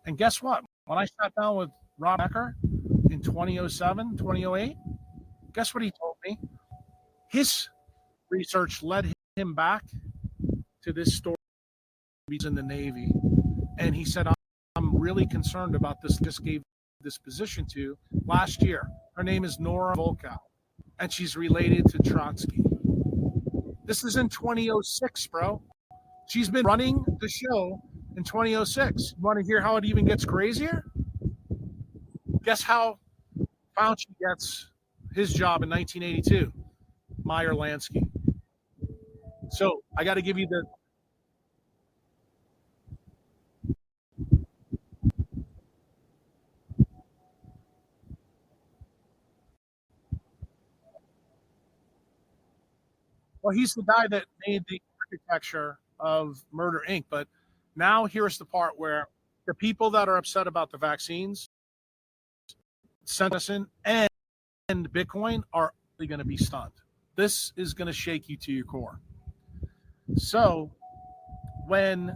And guess what? When I sat down with Rob Becker in 2007, 2008, guess what he told me? His research led him back to this story he's in the Navy. And he said, I'm really concerned about this. Just gave this position to last year. Her name is Nora Volkow, and she's related to Trotsky. This is in 2006, bro. She's been running the show in 2006. You want to hear how it even gets crazier? Guess how Fauci gets his job in 1982? Meyer Lansky. So I got to give you the. Well, he's the guy that made the architecture of Murder Inc. But now here's the part where the people that are upset about the vaccines, Centricin, and Bitcoin are really going to be stunned. This is going to shake you to your core. So when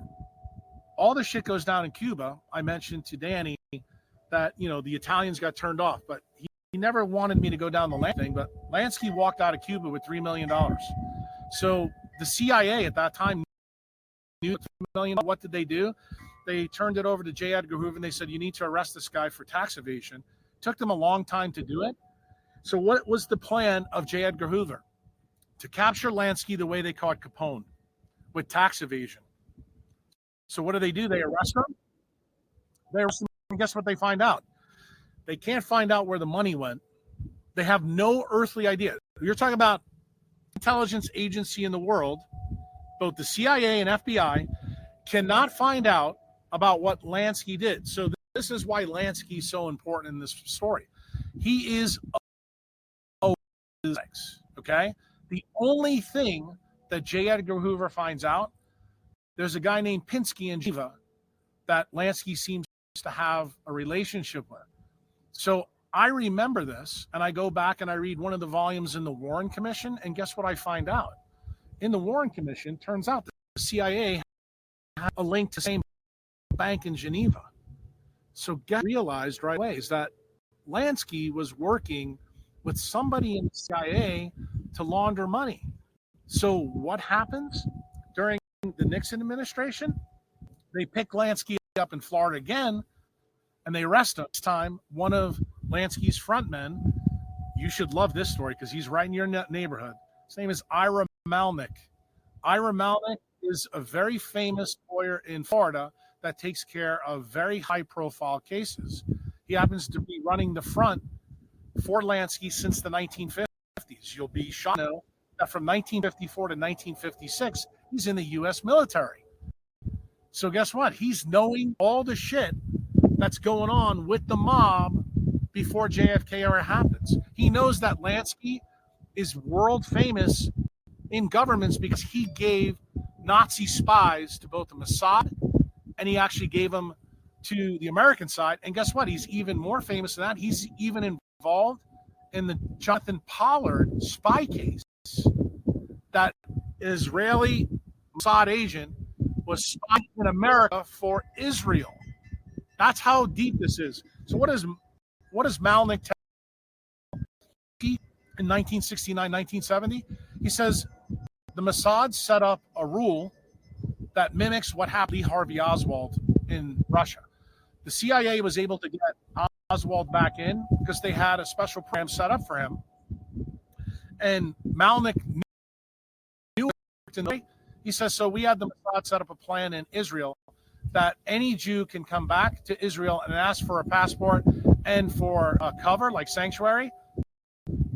all the shit goes down in Cuba, I mentioned to Danny that, you know, the Italians got turned off, but he never wanted me to go down the Lansky thing, but Lansky walked out of Cuba with $3 million. So the CIA at that time knew $3 million. What did they do? They turned it over to J. Edgar Hoover, and they said, you need to arrest this guy for tax evasion. It took them a long time to do it. So what was the plan of J. Edgar Hoover? To capture Lansky the way they caught Capone, with tax evasion. So what do? They arrest him. They arrest him, and guess what they find out? They can't find out where the money went. They have no earthly idea. You're talking about intelligence agency in the world, both the CIA and FBI, cannot find out about what Lansky did. So this is why Lansky is so important in this story. He is okay? The only thing that J. Edgar Hoover finds out, there's a guy named Pinsky in Geneva that Lansky seems to have a relationship with. So I remember this, and I go back and I read one of the volumes in the Warren Commission, and guess what I find out? In the Warren Commission, turns out that the CIA had a link to the same bank in Geneva. So realized right away is that Lansky was working with somebody in the CIA to launder money. So what happens during the Nixon administration? They pick Lansky up in Florida again, and they arrest him. This time, one of Lansky's frontmen, you should love this story because he's right in your neighborhood. His name is Ira Malnick. Ira Malnick is a very famous lawyer in Florida that takes care of very high-profile cases. He happens to be running the front for Lansky since the 1950s. You'll be shocked to know that from 1954 to 1956, he's in the U.S. military. So guess what? He's knowing all the shit that's going on with the mob before JFK era happens. He knows that Lansky is world famous in governments because he gave Nazi spies to both the Mossad and he actually gave them to the American side. And guess what? He's even more famous than that. He's even involved in the Jonathan Pollard spy case. That Israeli Mossad agent was spying in America for Israel. That's how deep this is. So what does Malnick tell in 1969, 1970? He says the Mossad set up a rule that mimics what happened to Lee Harvey Oswald in Russia. The CIA was able to get Oswald back in because they had a special program set up for him. And Malnick knew it. He says, so we had the Mossad set up a plan in Israel that any Jew can come back to Israel and ask for a passport and for a cover, like sanctuary.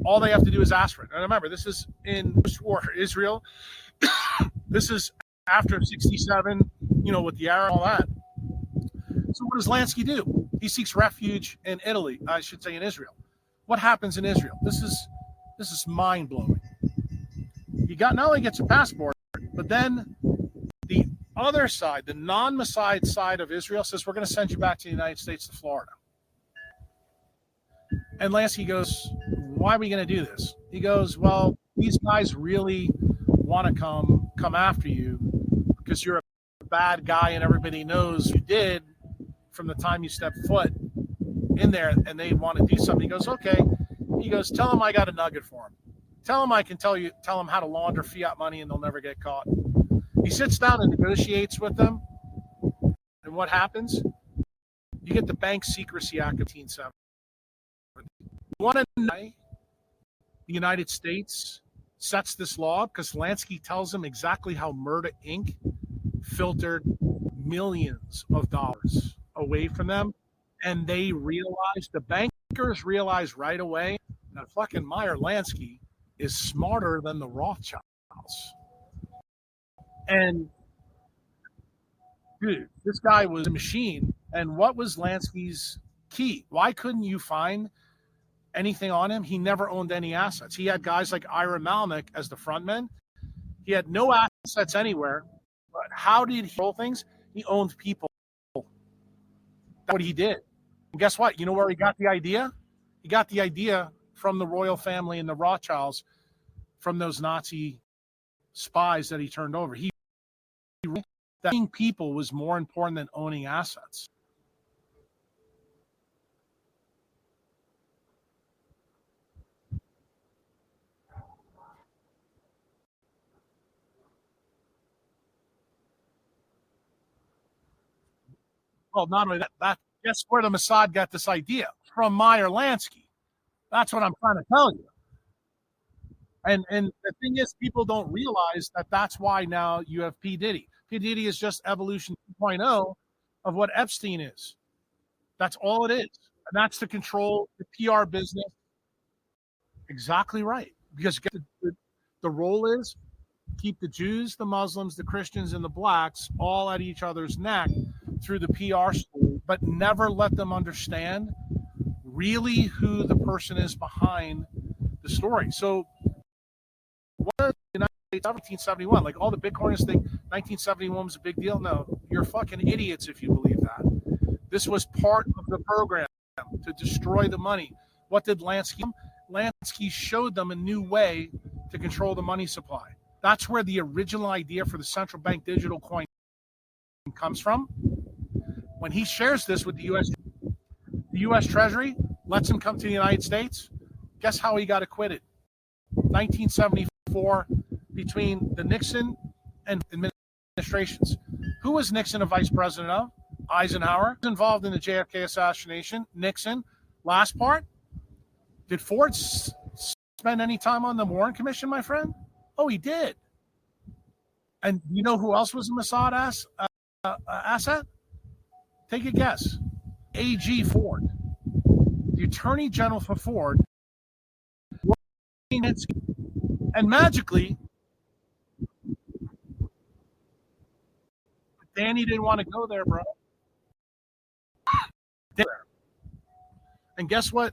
All they have to do is ask for it. And remember, this is in post-war Israel. This is after 67, with the Arab and all that. So what does Lansky do? He seeks refuge in Italy, I should say in Israel. What happens in Israel? This is mind-blowing. He not only gets a passport, but then the other side, the non-Mossad side of Israel, says, we're going to send you back to the United States to Florida. And Lansky goes, why are we going to do this? He goes, well, these guys really want to come after you because you're a bad guy and everybody knows you did from the time you stepped foot in there, and they want to do something. He goes, okay. He goes, tell them I got a nugget for them. Tell them I can tell them how to launder fiat money and they'll never get caught. He sits down and negotiates with them. And what happens? You get the Bank Secrecy Act of 1970. You want to know why the United States sets this law? Because Lansky tells them exactly how Murder Inc. filtered millions of dollars away from them. And they realized, the bankers realized right away that fucking Meyer Lansky is smarter than the Rothschilds. And dude, this guy was a machine. And what was Lansky's key? Why couldn't you find anything on him? He never owned any assets. He had guys like Ira Malnick as the frontman. He had no assets anywhere. But how did he roll things? He owned people. That's what he did. And guess what? You know where he got the idea? He got the idea from the royal family and the Rothschilds, from those Nazi spies that he turned over. He that owning people was more important than owning assets. Well, not only that, guess where the Mossad got this idea? From Meyer Lansky. That's what I'm trying to tell you. And the thing is, people don't realize that that's why now you have P. Diddy. P. Diddy is just evolution 2.0 of what Epstein is. That's all it is. And that's to control the PR business. Exactly right. Because the role is keep the Jews, the Muslims, the Christians, and the blacks all at each other's neck through the PR story, but never let them understand really who the person is behind the story. So what the United States of 1971, like all the Bitcoiners think 1971 was a big deal. No, you're fucking idiots if you believe that. This was part of the program to destroy the money. What did Lansky do? Lansky showed them a new way to control the money supply. That's where the original idea for the central bank digital coin comes from. When he shares this with the U.S. Treasury lets him come to the United States. Guess how he got acquitted? 1974, between the Nixon and administrations. Who was Nixon a vice president of? Eisenhower. Involved in the JFK assassination. Nixon. Last part. Did Ford spend any time on the Warren Commission, my friend? Oh, he did. And you know who else was a Mossad asset? Take a guess. A.G. Ford. The Attorney General for Ford. And magically, Danny didn't want to go there, bro. And guess what?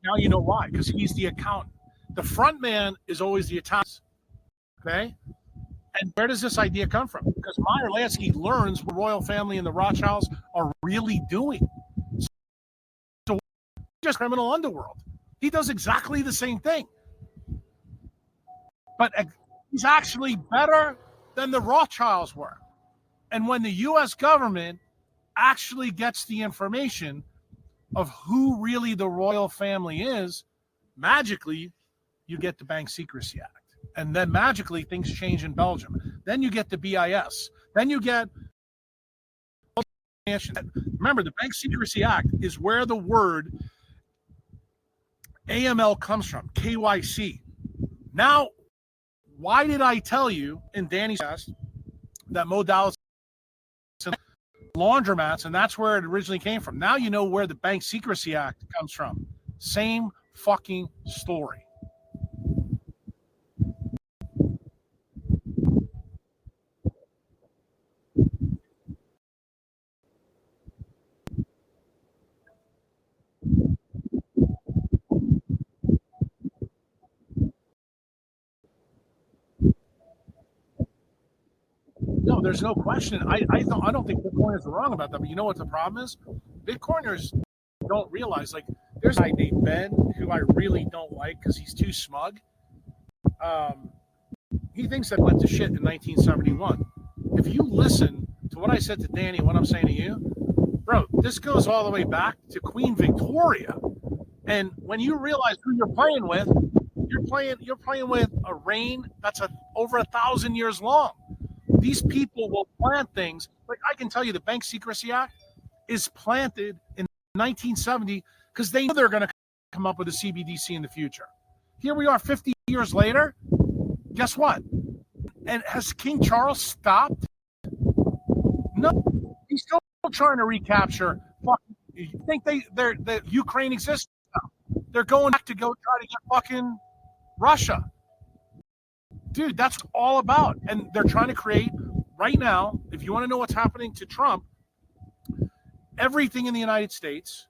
Now you know why, because he's the accountant. The front man is always the accountant. Okay? And where does this idea come from? Because Meyer Lansky learns what the royal family and the Rothschilds are really doing. So just criminal underworld. He does exactly the same thing. But he's actually better than the Rothschilds were. And when the U.S. government actually gets the information of who really the royal family is, magically, you get the Bank Secrecy Act. And then magically, things change in Belgium. Then you get the BIS. Then you get... Remember, the Bank Secrecy Act is where the word AML comes from, KYC. Now, Why did I tell you in Danny's past that modalities laundromats, and that's where it originally came from? Now you know where the Bank Secrecy Act comes from. Same fucking story. No, there's no question. I don't think Bitcoiners are wrong about that. But you know what the problem is? Bitcoiners don't realize, like, there's a guy named Ben who I really don't like because he's too smug. He thinks that went to shit in 1971. If you listen to what I said to Danny, what I'm saying to you, bro, this goes all the way back to Queen Victoria. And when you realize who you're playing with, you're playing with a reign that's over 1,000 years long. These people will plant things. Like, I can tell you, the Bank Secrecy Act is planted in 1970 because they know they're going to come up with a CBDC in the future. Here we are 50 years later. Guess what? And has King Charles stopped? No, he's still trying to recapture. You think the Ukraine exists now? They're going back to go try to get fucking Russia. Dude, that's all about. And they're trying to create right now, if you want to know what's happening to Trump, everything in the United States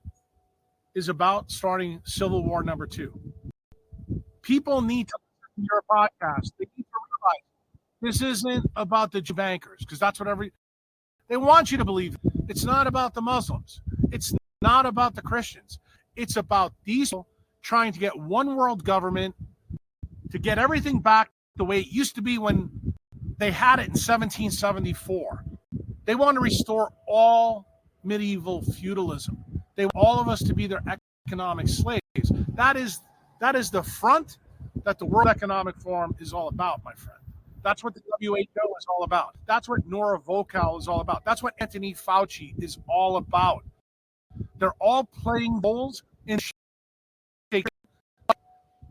is about starting Civil War number 2. People need to listen to your podcast. They need to realize this isn't about the bankers, because that's what they want you to believe. It's not about the Muslims. It's not about the Christians. It's about these people trying to get one world government to get everything back the way it used to be when they had it in 1774. They want to restore all medieval feudalism. They want all of us to be their economic slaves. That is the front that the World Economic Forum is all about, my friend. That's what the WHO is all about. That's what Nora Volkow is all about. That's what Anthony Fauci is all about. They're all playing roles in shape.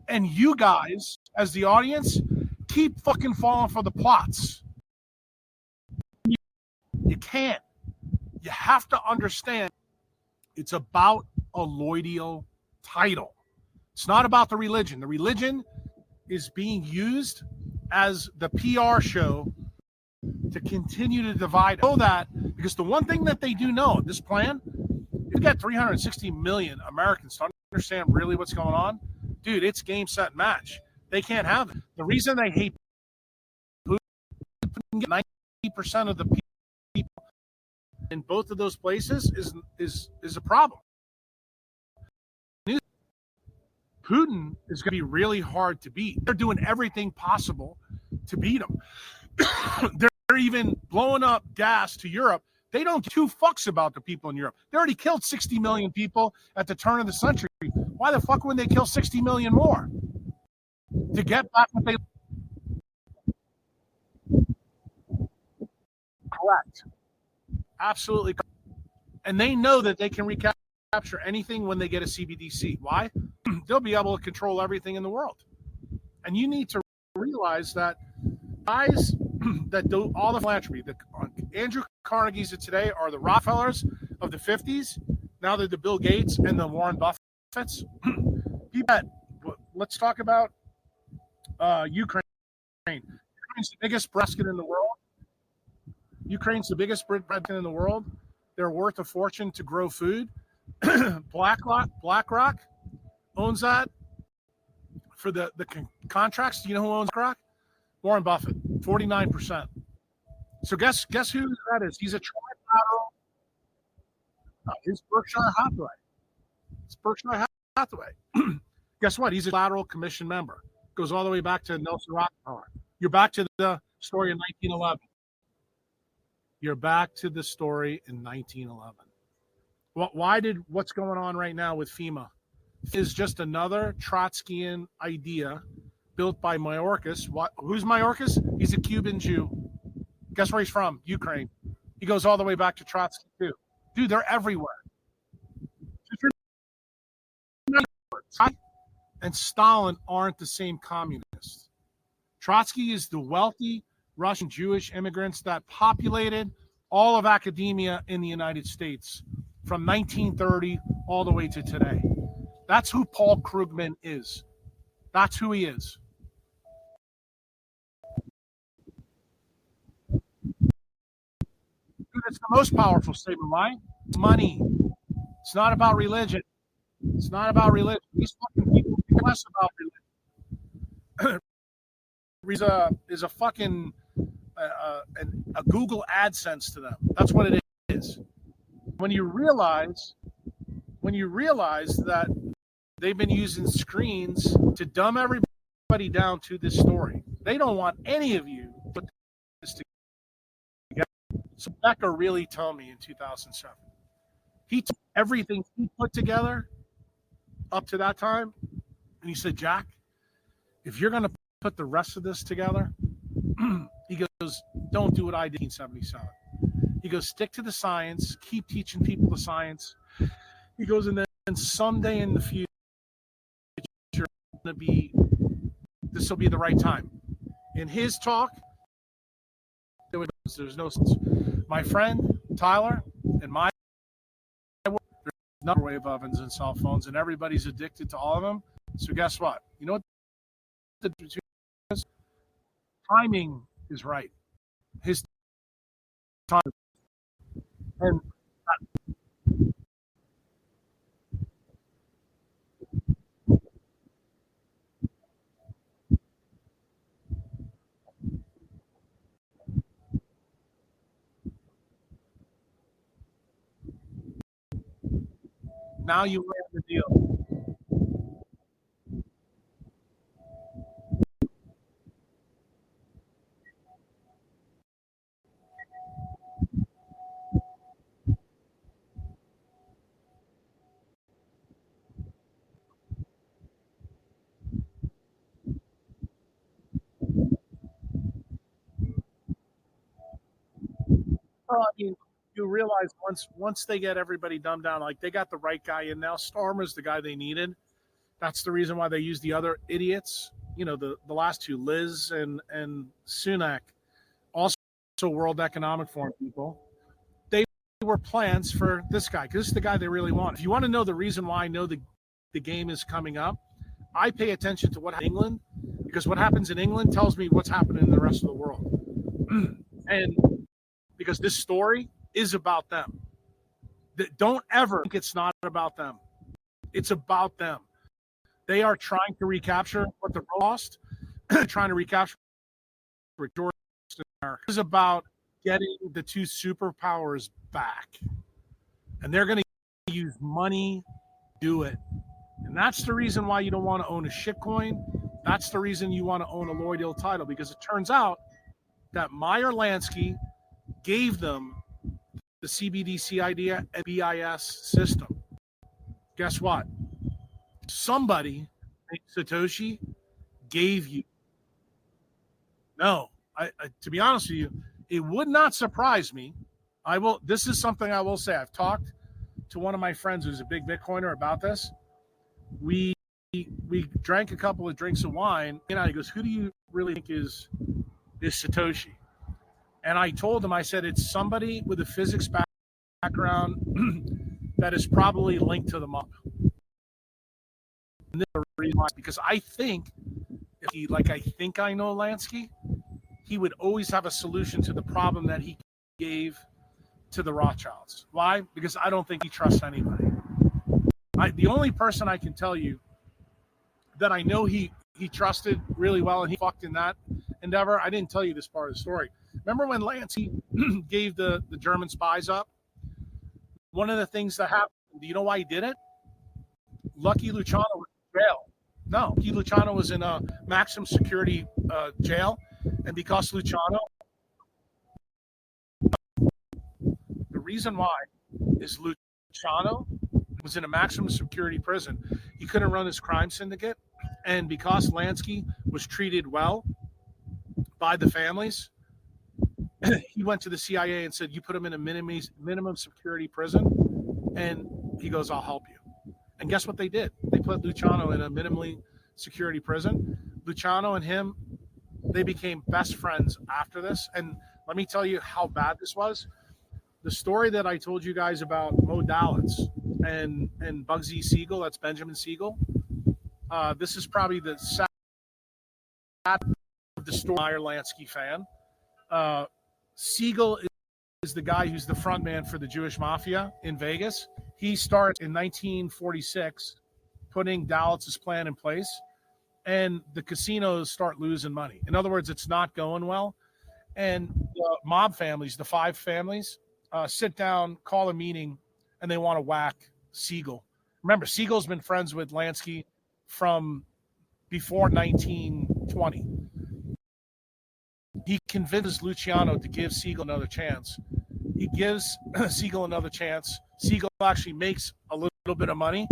And you guys, as the audience, keep fucking falling for the plots. You can't. You have to understand it's about a loyal title. It's not about the religion. The religion is being used as the PR show to continue to divide. Know that, because the one thing that they do know, this plan, you get 360 million Americans to understand really what's going on. Dude, it's game, set, match. They can't have it. The reason they hate Putin, 90% of the people in both of those places is a problem. Putin is going to be really hard to beat. They're doing everything possible to beat him. They're even blowing up gas to Europe. They don't give two fucks about the people in Europe. They already killed 60 million people at the turn of the century. Why the fuck would they kill 60 million more? To get back what they... Correct. Absolutely correct. And they know that they can recapture anything when they get a CBDC. Why? They'll be able to control everything in the world. And you need to realize that guys that do all the philanthropy, the Andrew Carnegie's of today are the Rockefellers of the 50s. Now they're the Bill Gates and the Warren Buffetts. Let's talk about Ukraine. Ukraine's the biggest basket in the world. Ukraine's the biggest breadbasket in the world. They're worth a fortune to grow food. BlackRock owns that for the contracts. Do you know who owns BlackRock? Warren Buffett, 49%. So guess who that is? He's a trilateral. It's Berkshire Hathaway. It's Berkshire Hathaway. Guess what? He's a lateral commission member. Goes all the way back to Nelson Rockefeller. You're back to the story in 1911. You're back to the story in 1911. What's going on right now with FEMA is just another Trotskyian idea built by Mayorkas. Who's Mayorkas? He's a Cuban Jew. Guess where he's from? Ukraine. He goes all the way back to Trotsky too. Dude, they're everywhere. And Stalin aren't the same communists. Trotsky is the wealthy Russian Jewish immigrants that populated all of academia in the United States from 1930 all the way to today. That's who Paul Krugman is. That's who he is. Dude, it's the most powerful statement. Why? It's money. It's not about religion. It's not about religion. These fucking people think less about religion. is a fucking a Google AdSense to them. That's what it is. When you realize that they've been using screens to dumb everybody down to this story, they don't want any of you to put this together. So Becker really told me in 2007, he took everything he put together up to that time, and he said, Jack, if you're going to put the rest of this together, he goes, don't do what I did in 1977. He goes, stick to the science, keep teaching people the science. He goes, and then someday in the future, this will be the right time. In his talk, there's no sense. My friend Tyler and my work, there's microwave ovens and cell phones, and everybody's addicted to all of them. So guess what? You know what the timing is right. His time. And now you land the deal. Well, I mean, you realize once they get everybody dumbed down, like they got the right guy in now. Starmer's the guy they needed. That's the reason why they used the other idiots. You know, the last two, Liz and Sunak, also World Economic Forum people. They were plans for this guy because this is the guy they really want. If you want to know the reason why I know the game is coming up, I pay attention to what happens in England because what happens in England tells me what's happening in the rest of the world. And because this story is about them. Don't ever think it's not about them. It's about them. They are trying to recapture what the lost, trying to recapture Georgia. This is about getting the two superpowers back. And they're going to use money to do it. And that's the reason why you don't want to own a shitcoin. That's the reason you want to own a Lloyd title, because it turns out that Meyer Lansky gave them the CBDC idea and BIS system. Guess what? Somebody, Satoshi, gave you. No, to be honest with you, it would not surprise me. This is something I will say. I've talked to one of my friends who's a big Bitcoiner about this. We drank a couple of drinks of wine, and he goes, "Who do you really think is Satoshi?" And I told him, I said, it's somebody with a physics background that is probably linked to the mob. And this is the reason why, because I think, I think I know Lansky, he would always have a solution to the problem that he gave to the Rothschilds. Why? Because I don't think he trusts anybody. The only person I can tell you that I know he trusted really well and he fucked in that endeavor, I didn't tell you this part of the story. Remember when Lansky gave the German spies up? One of the things that happened, do you know why he did it? Lucky Luciano was in jail. No, Lucky Luciano was in a maximum security jail. And because Luciano, the reason why is Luciano was in a maximum security prison. He couldn't run his crime syndicate. And because Lansky was treated well by the families, he went to the CIA and said, you put him in a minimum security prison. And he goes, I'll help you. And guess what they did? They put Luciano in a minimally security prison. Luciano and him They became best friends after this. And let me tell you how bad this was. The story that I told you guys about Mo Dalitz and Bugsy Siegel, that's Benjamin Siegel. This is probably the sad of the story. Meyer Lansky fan. Siegel is the guy who's the front man for the Jewish mafia in Vegas. He starts in 1946 putting Dalitz's plan in place, and the casinos start losing money. In other words, it's not going well. And the mob families, the 5 families, sit down, call a meeting, and they want to whack Siegel. Remember, Siegel's been friends with Lansky from before 1920. He convinces Luciano to give Siegel another chance. He gives Siegel another chance. Siegel actually makes a little bit of money.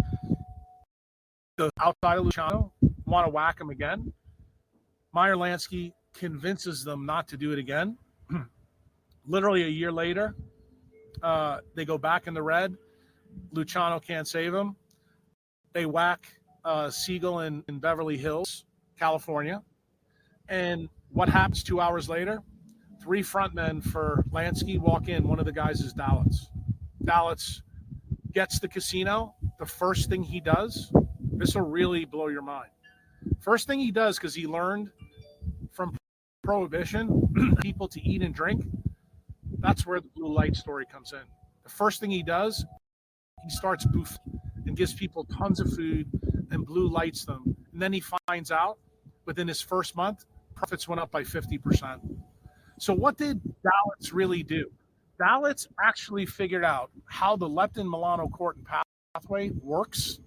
The outside of Luciano want to whack him again. Meyer Lansky convinces them not to do it again. Literally a year later, they go back in the red. Luciano can't save him. They whack Siegel in Beverly Hills, California. And what happens 2 hours later? 3 frontmen for Lansky walk in. One of the guys is Dalitz. Dalitz gets the casino. The first thing he does, this will really blow your mind. First thing he does, because he learned from Prohibition, people to eat and drink, that's where the blue light story comes in. The first thing he does, he starts boofing and gives people tons of food and blue lights them. And then he finds out within his first month, profits went up by 50%. So what did Dalitz really do? Dalitz actually figured out how the leptin-melanocortin pathway works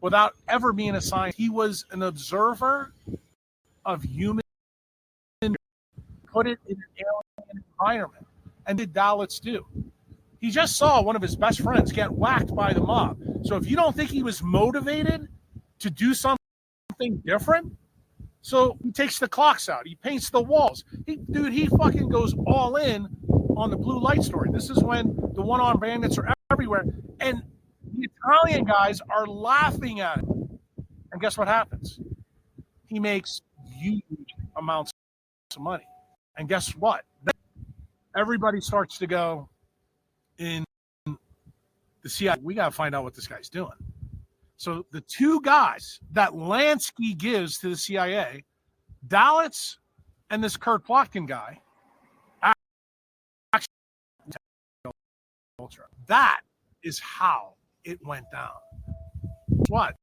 without ever being a scientist. He was an observer of human, put it in an alien environment. And did Dalitz do? He just saw one of his best friends get whacked by the mob. So if you don't think he was motivated to do something different, so he takes the clocks out. He paints the walls. He fucking goes all in on the blue light story. This is when the one-armed bandits are everywhere. And the Italian guys are laughing at it. And guess what happens? He makes huge amounts of money. And guess what? Everybody starts to go in the CIA. We got to find out what this guy's doing. So the 2 guys that Lansky gives to the CIA, Dalitz and this Kurt Plotkin guy, actually, that is how it went down. What?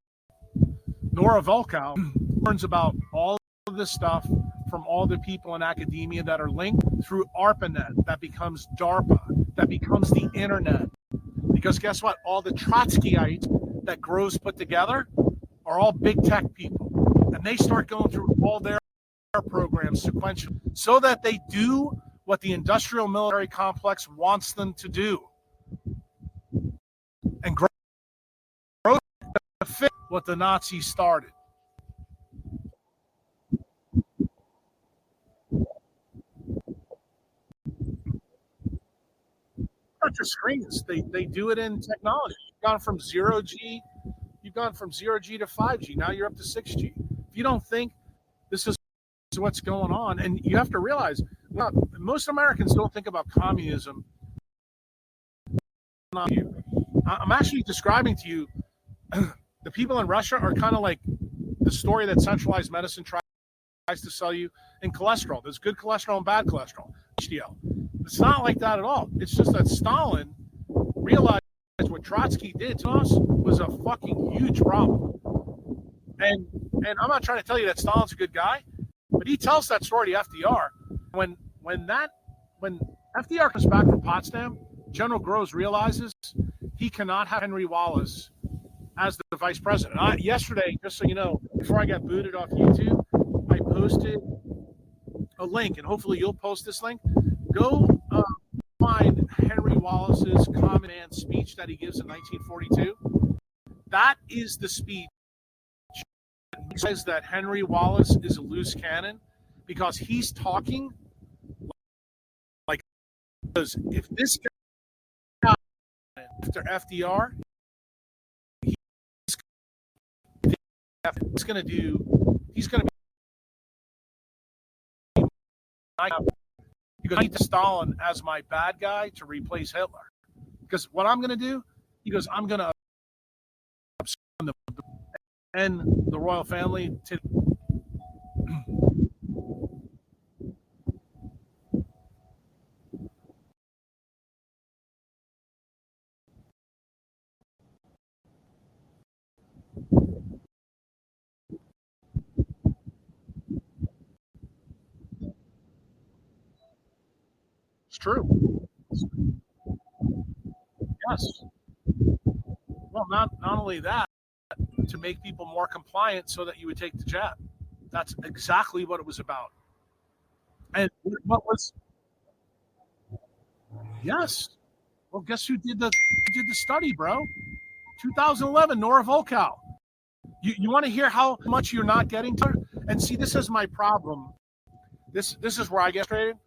Nora Volkow learns about all of this stuff from all the people in academia that are linked through ARPANET, that becomes DARPA, that becomes the internet. Because guess what? All the Trotskyites that Groves put together are all big tech people. And they start going through all their programs sequentially so that they do what the industrial military complex wants them to do. And Groves fit what the Nazis started. Not just screens. They do it in technology. You've gone from 0G to 5G. Now you're up to 6G. If you don't think this is what's going on, and you have to realize, well, most Americans don't think about communism. I'm actually describing to you, the people in Russia are kind of like the story that centralized medicine tries to sell you in cholesterol. There's good cholesterol and bad cholesterol, HDL. It's not like that at all. It's just that Stalin realized what Trotsky did to us was a fucking huge problem. And I'm not trying to tell you that Stalin's a good guy, but he tells that story to FDR. When FDR comes back from Potsdam, General Groves realizes he cannot have Henry Wallace as the vice president. Yesterday, just so you know, before I got booted off YouTube, I posted a link, and hopefully you'll post this link. Go find Henry Wallace's Common Man speech that he gives in 1942. That is the speech. He says that Henry Wallace is a loose cannon because he's talking like, because if this guy after FDR, he's going to he goes, I need to Stalin as my bad guy to replace Hitler. Because what I'm going to do, he goes, I'm going to end the royal family. It's true. Yes. Well, not only that, to make people more compliant so that you would take the jab. That's exactly what it was about. And what was yes. Well, guess who did the study, bro? 2011, Nora Volkow. You want to hear how much you're not getting to? And see, this is my problem. This is where I get frustrated.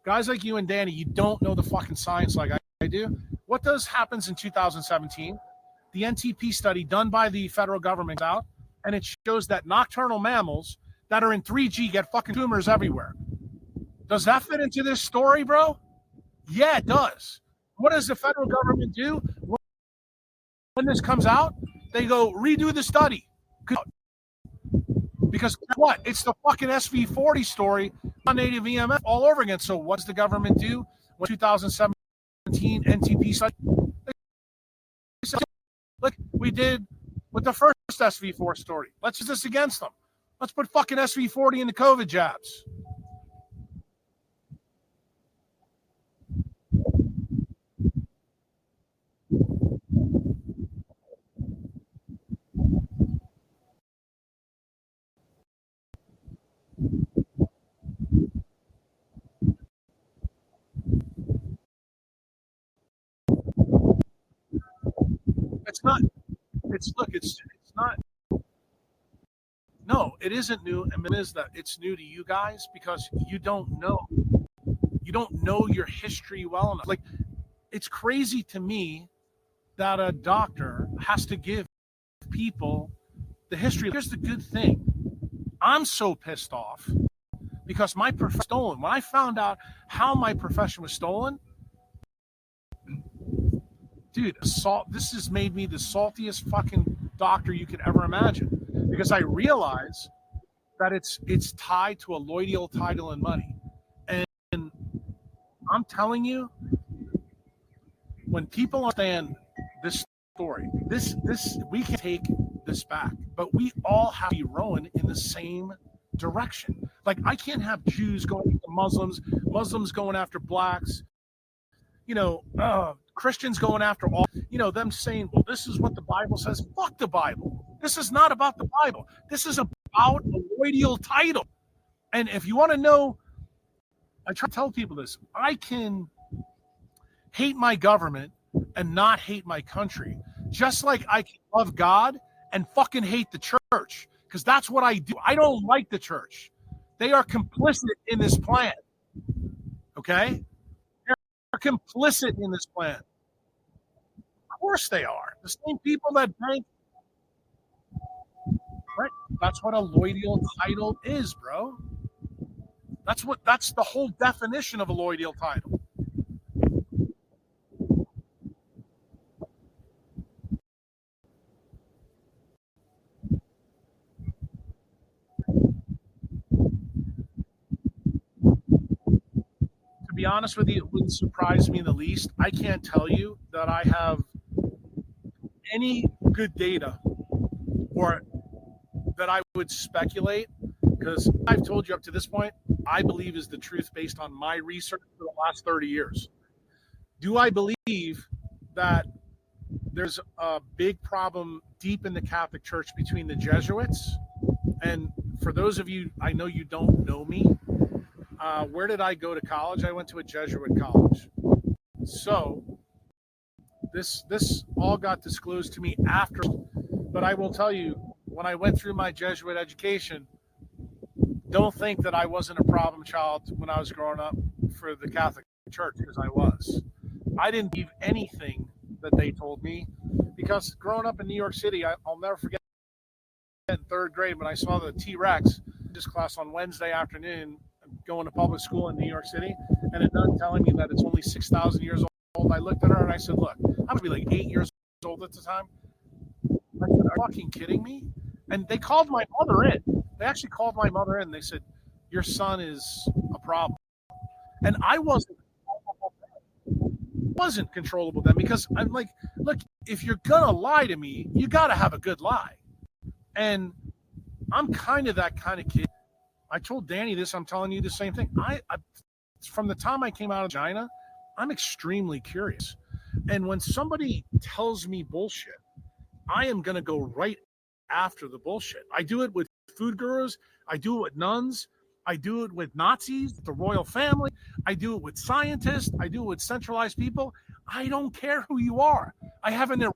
Guys like you and Danny, you don't know the fucking science like I do. What happens in 2017? The NTP study done by the federal government out, and it shows that nocturnal mammals that are in 3G get fucking tumors everywhere. Does that fit into this story, bro? Yeah, it does. What does the federal government do when this comes out? They go redo the study. Because what? It's the fucking SV40 story on native EMF all over again. So what does the government do when 2017 NTP study? Look, we did with the first SV4 story. Let's use this against them. Let's put fucking SV40 in the COVID jabs. It's not. It's not. No, it isn't new. And it is that it's new to you guys because you don't know. You don't know your history well enough. Like, it's crazy to me that a doctor has to give people the history. Here's the good thing. I'm so pissed off because my profession was stolen. When I found out how my profession was stolen, dude, this has made me the saltiest fucking doctor you could ever imagine because I realize that it's tied to a loyal title and money. And I'm telling you, when people understand this story, this we can take this back, but we all have to be rowing in the same direction. Like, I can't have Jews going after Muslims going after blacks, Christians going after all, them saying, well, this is what the Bible says. Fuck the Bible. This is not about the Bible. This is about a loyal title. And if you want to know, I try to tell people this, I can hate my government and not hate my country, just like I can love God and fucking hate the church, because that's what I do. I don't like the church. They are complicit in this plan. Okay? They're complicit in this plan. Of course they are. The same people that bank. Right? That's what a loyal title is, bro. That's the whole definition of a loyal title. To be honest with you, it wouldn't surprise me in the least. I can't tell you that I have any good data or that I would speculate, because I've told you up to this point, I believe is the truth based on my research for the last 30 years. Do I believe that there's a big problem deep in the Catholic Church between the Jesuits? And for those of you, I know you don't know me, where did I go to college? I went to a Jesuit college. So this all got disclosed to me after, but I will tell you, when I went through my Jesuit education, don't think that I wasn't a problem child when I was growing up for the Catholic Church, because I was. I didn't believe anything that they told me, because growing up in New York City, I'll never forget in third grade when I saw the T-Rex this class on Wednesday afternoon going to public school in New York City, and a nun telling me that it's only 6,000 years old. I looked at her and I said, look, I would be like 8 years old at the time. I said, are you fucking kidding me? And they called my mother in. They actually called my mother in. They said, your son is a problem. And I wasn't controllable then, because I'm like, look, if you're gonna lie to me, you gotta have a good lie. And I'm kind of that kind of kid. I told Danny this, I'm telling you the same thing. I from the time I came out of China, I'm extremely curious. And when somebody tells me bullshit, I am gonna go right after the bullshit. I do it with food gurus, I do it with nuns, I do it with Nazis, the royal family. I do it with scientists. I do it with centralized people. I don't care who you are. I have an irreverence.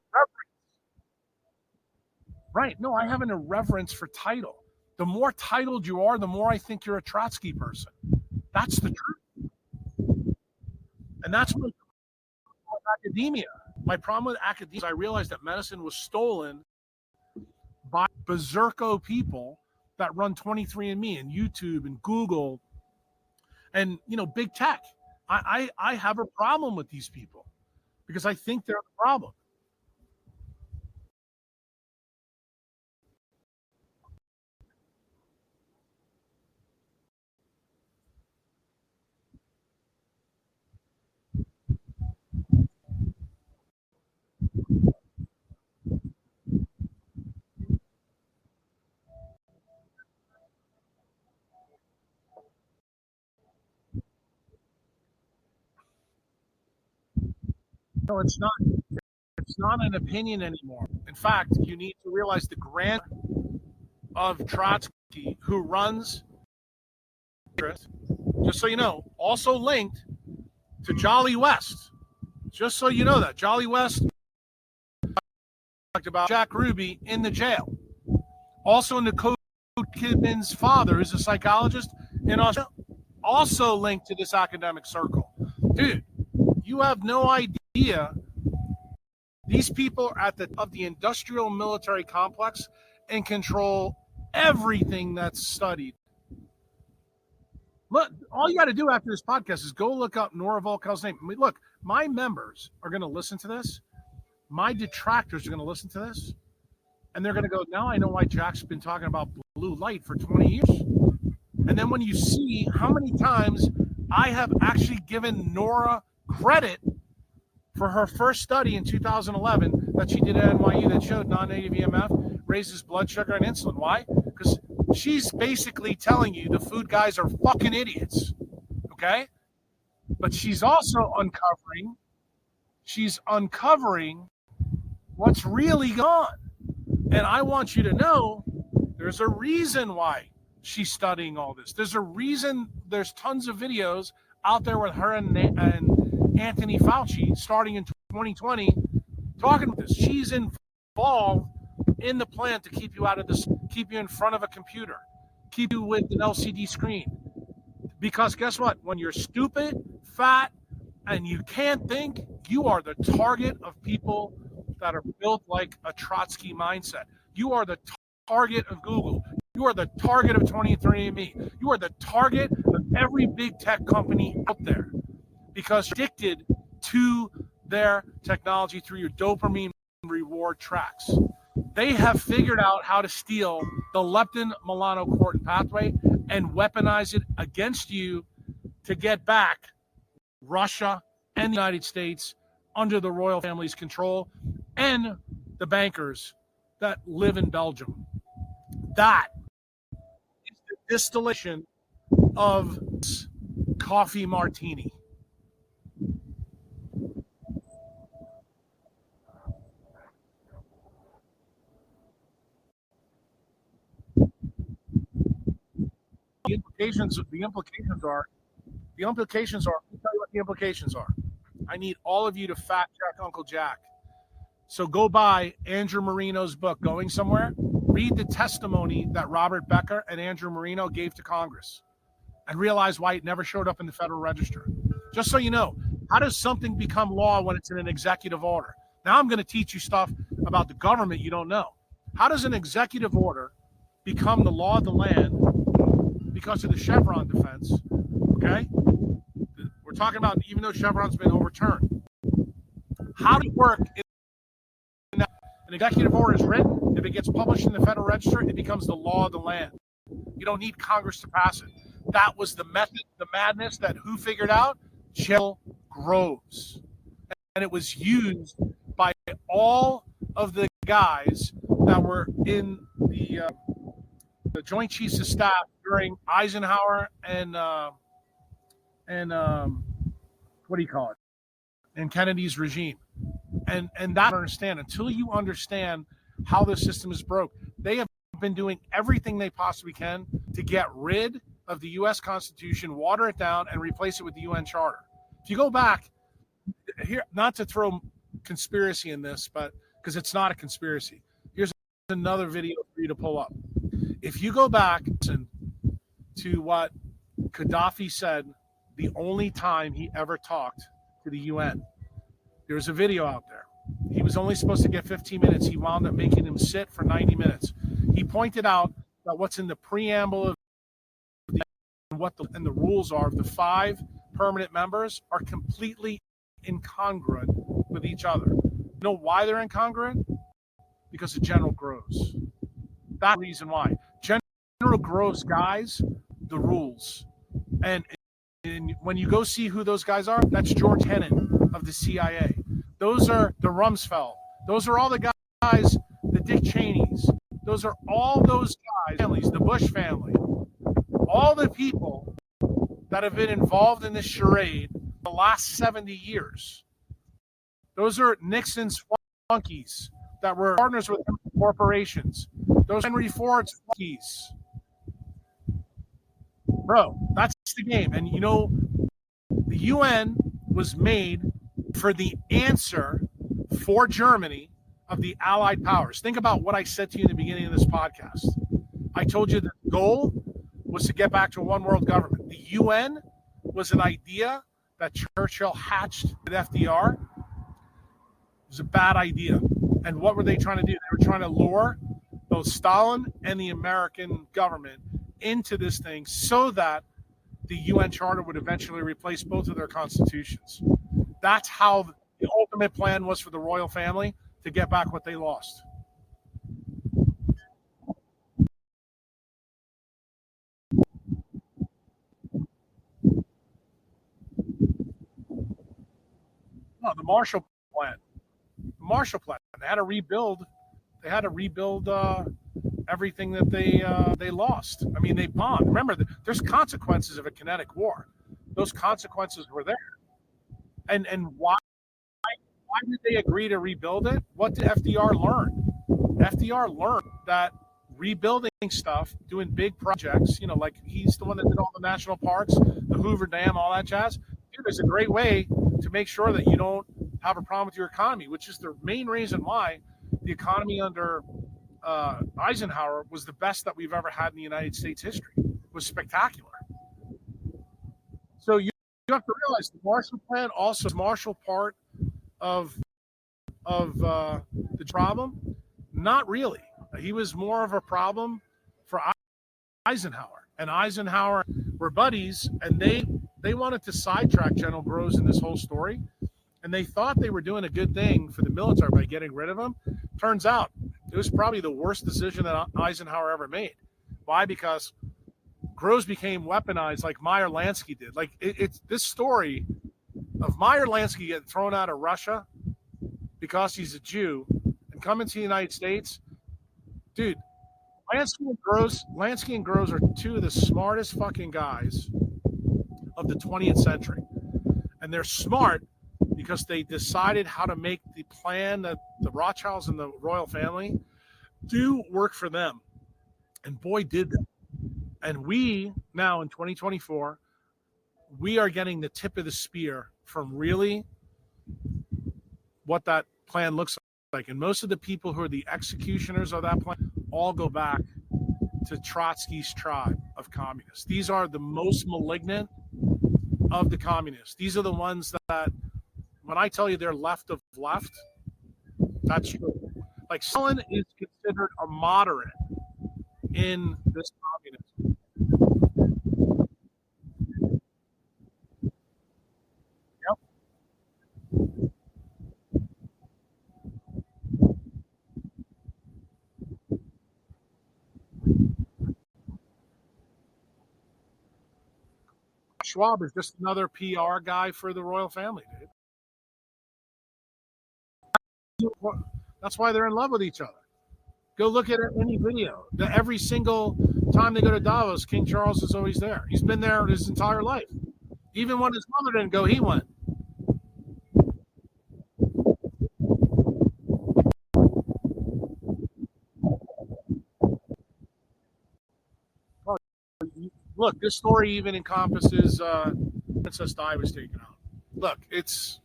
Right. No, I have an irreverence for title. The more titled you are, the more I think you're a Trotsky person. That's the truth. And that's my problem with academia. My problem with academia is I realized that medicine was stolen by berserko people that run 23andMe and YouTube and Google and, big tech. I have a problem with these people because I think they're the problem. No, it's not. It's not an opinion anymore. In fact, you need to realize the grand of Trotsky, who runs, just so you know, also linked to Jolly West. Just so you know that. Jolly West talked about Jack Ruby in the jail. Also, Nicole Kidman's father is a psychologist in Australia, also linked to this academic circle. Dude, you have no idea. These people are at the of the industrial military complex and control everything that's studied. Look, all you got to do after this podcast is go look up Nora Volkow's name. I mean, look, my members are going to listen to this. My detractors are going to listen to this. And they're going to go, now I know why Jack's been talking about blue light for 20 years. And then when you see how many times I have actually given Nora credit for her first study in 2011 that she did at NYU that showed non-native EMF raises blood sugar and insulin. Why? Because she's basically telling you the food guys are fucking idiots. Okay? But she's also uncovering what's really gone. And I want you to know there's a reason why she's studying all this. There's a reason there's tons of videos out there with her and Anthony Fauci starting in 2020 talking about this. She's involved in the plan to keep you out of this, keep you in front of a computer, keep you with an LCD screen. Because guess what? When you're stupid, fat, and you can't think, you are the target of people that are built like a Trotsky mindset. You are the target of Google. You are the target of 23andMe. You are the target of every big tech company out there because you're addicted to their technology through your dopamine reward tracks. They have figured out how to steal the leptin-melanocortin pathway and weaponize it against you to get back Russia and the United States under the royal family's control and the bankers that live in Belgium. That is the distillation of coffee martini. The implications are, let me tell you what the implications are. I need all of you to fact check Uncle Jack. So go buy Andrew Marino's book, Going Somewhere. Read the testimony that Robert Becker and Andrew Marino gave to Congress and realize why it never showed up in the Federal Register. Just so you know, how does something become law when it's in an executive order? Now I'm going to teach you stuff about the government you don't know. How does an executive order become the law of the land because of the Chevron defense Okay? We're talking about even though Chevron's been overturned. How does it work? An executive order is written. If it gets published in the Federal Register, it becomes the law of the land. You don't need Congress to pass it. That was the method, the madness that who figured out? General Groves. And it was used by all of the guys that were in the Joint Chiefs of Staff during Eisenhower and what do you call it? And Kennedy's regime. And that understand until you understand how the system is broke. They have been doing everything they possibly can to get rid of the U.S. Constitution, water it down, and replace it with the UN Charter. If you go back here, not to throw conspiracy in this, but because it's not a conspiracy. Here's another video for you to pull up. If you go back to what Gaddafi said the only time he ever talked to the UN, there's a video out there. He was only supposed to get 15 minutes. He wound up making him sit for 90 minutes. He pointed out that what's in the preamble of the rules are of the 5 permanent members are completely incongruent with each other. You know why they're incongruent? Because of General Groves. That's the reason why. General Groves guys the rules. And when you go see who those guys are, that's George Kennan of the CIA. Those are the Rumsfeld. Those are all the guys, the Dick Cheneys. Those are all those guys, families, the Bush family. All the people that have been involved in this charade the last 70 years. Those are Nixon's flunkies that were partners with corporations. Those Henry Ford's flunkies. Bro, that's the game. And you know, the UN was made for the answer for Germany of the Allied powers. Think about what I said to you in the beginning of this podcast. I told you the goal was to get back to a one world government. The UN was an idea that Churchill hatched with FDR. It was a bad idea. And what were they trying to do? They were trying to lure both Stalin and the American government into this thing so that the UN Charter would eventually replace both of their constitutions. That's how the ultimate plan was for the royal family to get back what they lost. No, the Marshall Plan. The Marshall Plan. They had to rebuild. They had to rebuild everything that they lost. I mean, they bombed. Remember, there's consequences of a kinetic war. Those consequences were there. And why did they agree to rebuild it? What did FDR learn? FDR learned that rebuilding stuff, doing big projects, you know, like he's the one that did all the national parks, the Hoover Dam, all that jazz. Dude, there's a great way to make sure that you don't have a problem with your economy, which is the main reason why the economy under Eisenhower was the best that we've ever had in the United States history. It was spectacular. So you have to realize the Marshall Plan also is Marshall part of the problem. Not really. He was more of a problem for Eisenhower. And Eisenhower were buddies, and they wanted to sidetrack General Groves in this whole story. And they thought they were doing a good thing for the military by getting rid of him. Turns out it was probably the worst decision that Eisenhower ever made. Why? Because Groves became weaponized like Meyer Lansky did. Like it's this story of Meyer Lansky getting thrown out of Russia because he's a Jew and coming to the United States. Dude, Lansky and Groves are two of the smartest fucking guys of the 20th century. And they're smart because they decided how to make the plan that the Rothschilds and the royal family do work for them. And boy, did they. And we now in 2024, we are getting the tip of the spear from really what that plan looks like. And most of the people who are the executioners of that plan all go back to Trotsky's tribe of communists. These are the most malignant of the communists. These are the ones that, when I tell you they're left of left, that's true. Like Stalin is considered a moderate in this communism. Schwab is just another PR guy for the royal family, dude. That's why they're in love with each other. Go look at any video. Every single time they go to Davos, King Charles is always there. He's been there his entire life. Even when his mother didn't go, he went. Look, this story even encompasses Princess Di was taken out. Look, it's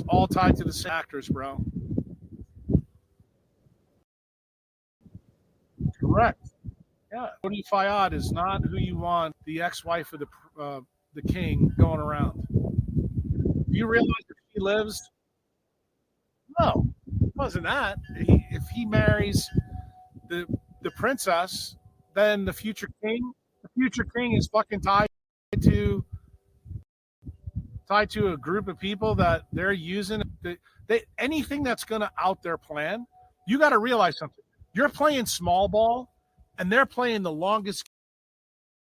all tied to the same actors, bro. Correct. Yeah, Cody Fayad is not who you want. The ex-wife of the king going around. Do you realize that she lives? No, it wasn't that. If he marries the princess, then the future king is fucking to a group of people that they're using. Anything that's going to out their plan, you got to realize something. You're playing small ball, and they're playing the longest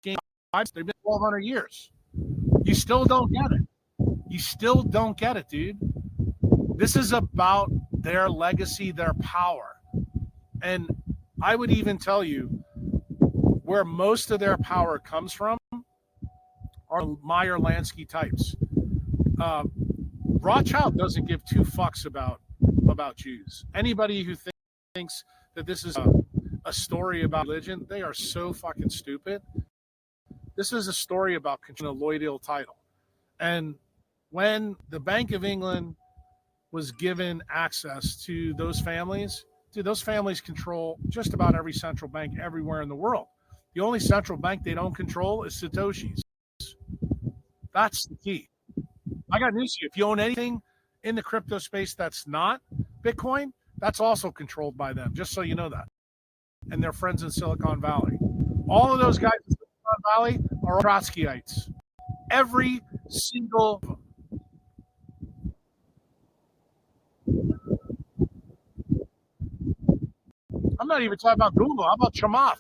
game. They've been 1,200 years. You still don't get it. You still don't get it, dude. This is about their legacy, their power. And I would even tell you where most of their power comes from are Meyer Lansky types. Rothschild doesn't give two fucks about Jews. Anybody who thinks that this is a story about religion, they are so fucking stupid. This is a story about a Lloydale title. And when the Bank of England was given access to those families, those families control just about every central bank everywhere in the world. The only central bank they don't control is Satoshi's. That's the key. I got news to you. If you own anything in the crypto space that's not Bitcoin, that's also controlled by them, just so you know that. And their friends in Silicon Valley. All of those guys in Silicon Valley are Trotskyites. Every single. I'm not even talking about Google. How about Chamath?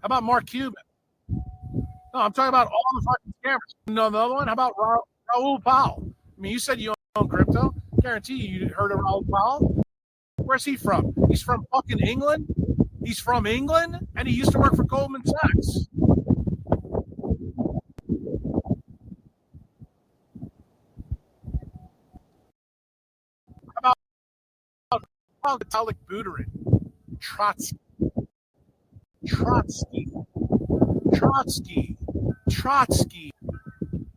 How about Mark Cuban? No, I'm talking about all the fucking scammers. No, another one. How about Raoul Pal? I mean, you said you own crypto. Guarantee you heard of Raoul Pal. Where's he from? He's from fucking England. He's from England, and he used to work for Goldman Sachs. How about Vitalik Buterin? Trotsky.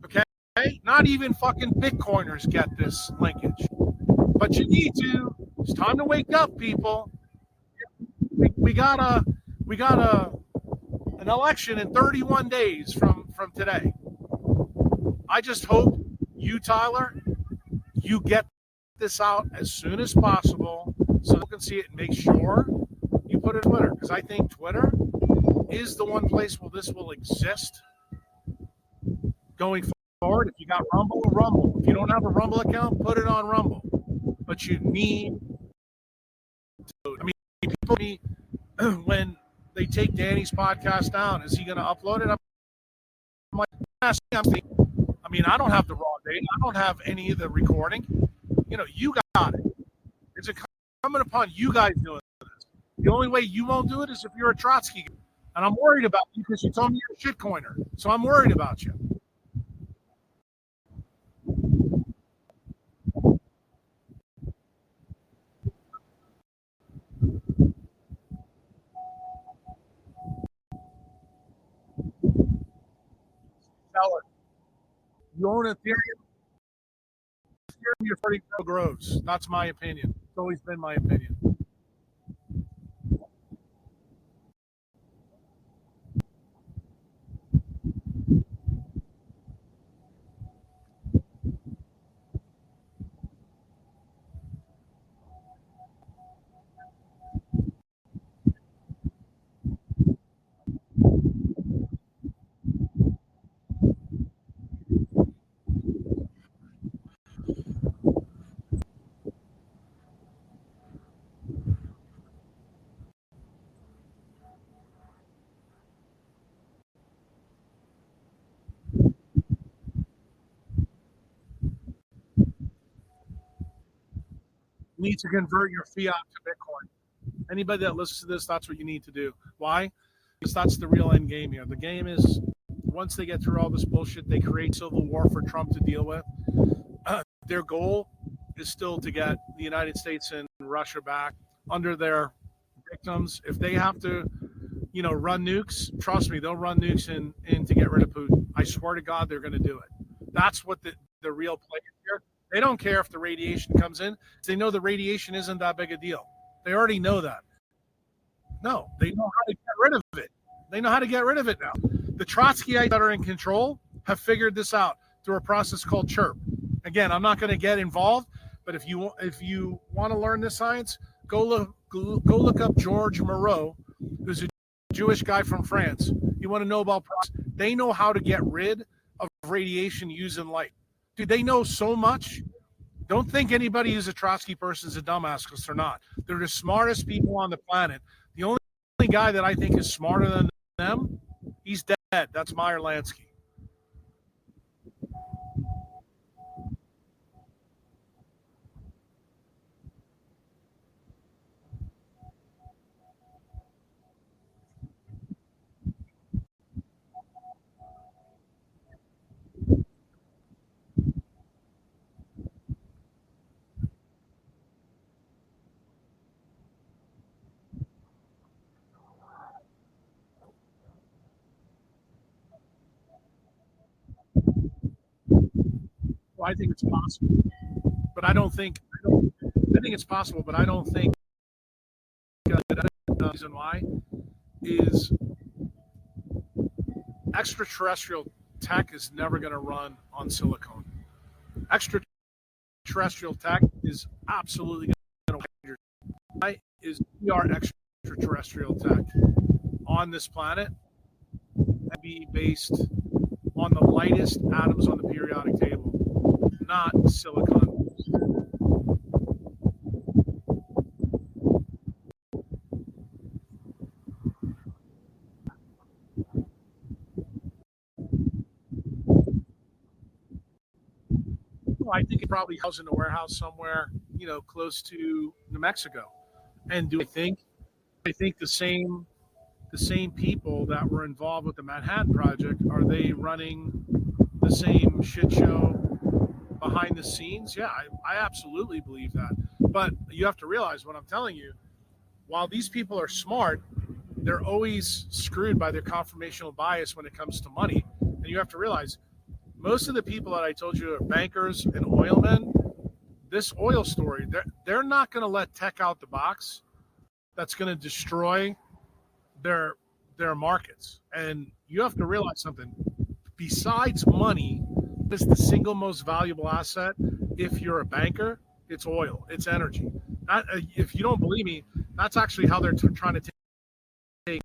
Okay? Not even fucking Bitcoiners get this linkage. But you need to. It's time to wake up, people. We got an election in 31 days from today. I just hope you, Tyler, you get this out as soon as possible so people can see it and make sure you put it on Twitter. Because I think Twitter is the one place where this will exist going forward. If you got Rumble. If you don't have a Rumble account, put it on Rumble. But you need to. I mean, people, when they take Danny's podcast down, is he going to upload it? I'm like, I mean, I don't have the raw data. I don't have any of the recording. You know, you got it. It's incumbent upon you guys doing this. The only way you won't do it is if you're a Trotsky. And I'm worried about you because you told me you're a shitcoiner. So I'm worried about you. Tell it. You own Ethereum. You're pretty gross. That's my opinion. It's always been my opinion. You need to convert your fiat to Bitcoin. Anybody that listens to this, that's what you need to do. Why? Because that's the real end game here. The game is once they get through all this bullshit, they create civil war for Trump to deal with. Their goal is still to get the United States and Russia back under their victims. If they have to, run nukes, trust me, they'll run nukes in to get rid of Putin. I swear to God, they're going to do it. That's what the real play is here. They don't care if the radiation comes in. They know the radiation isn't that big a deal. They already know that. No, they know how to get rid of it. They know how to get rid of it now. The Trotskyites that are in control have figured this out through a process called CHIRP. Again, I'm not going to get involved, but if you want to learn this science, go look up George Moreau, who's a Jewish guy from France. You want to know about process? They know how to get rid of radiation using light. Dude, they know so much. Don't think anybody who's a Trotsky person is a dumbass, because they're not. They're the smartest people on the planet. The only guy that I think is smarter than them, he's dead. That's Meyer Lansky. Well, I think it's possible, but I don't think. I think it's possible, but I don't think. The reason why is extraterrestrial tech is never going to run on silicone. Extraterrestrial tech is absolutely going to. Why is we are extraterrestrial tech on this planet and be based on the lightest atoms on the periodic table, not silicon. Well, I think it probably housed in a warehouse somewhere, close to New Mexico. And do I think the same people that were involved with the Manhattan Project, are they running the same shit show behind the scenes? Yeah, I absolutely believe that. But you have to realize what I'm telling you. While these people are smart, they're always screwed by their confirmational bias when it comes to money. And you have to realize most of the people that I told you are bankers and oilmen. This oil story, they're not going to let tech out the box. That's going to destroy their markets. And you have to realize something. Besides money, is the single most valuable asset. If you're a banker, it's oil, it's energy. If you don't believe me, that's actually how they're trying to take.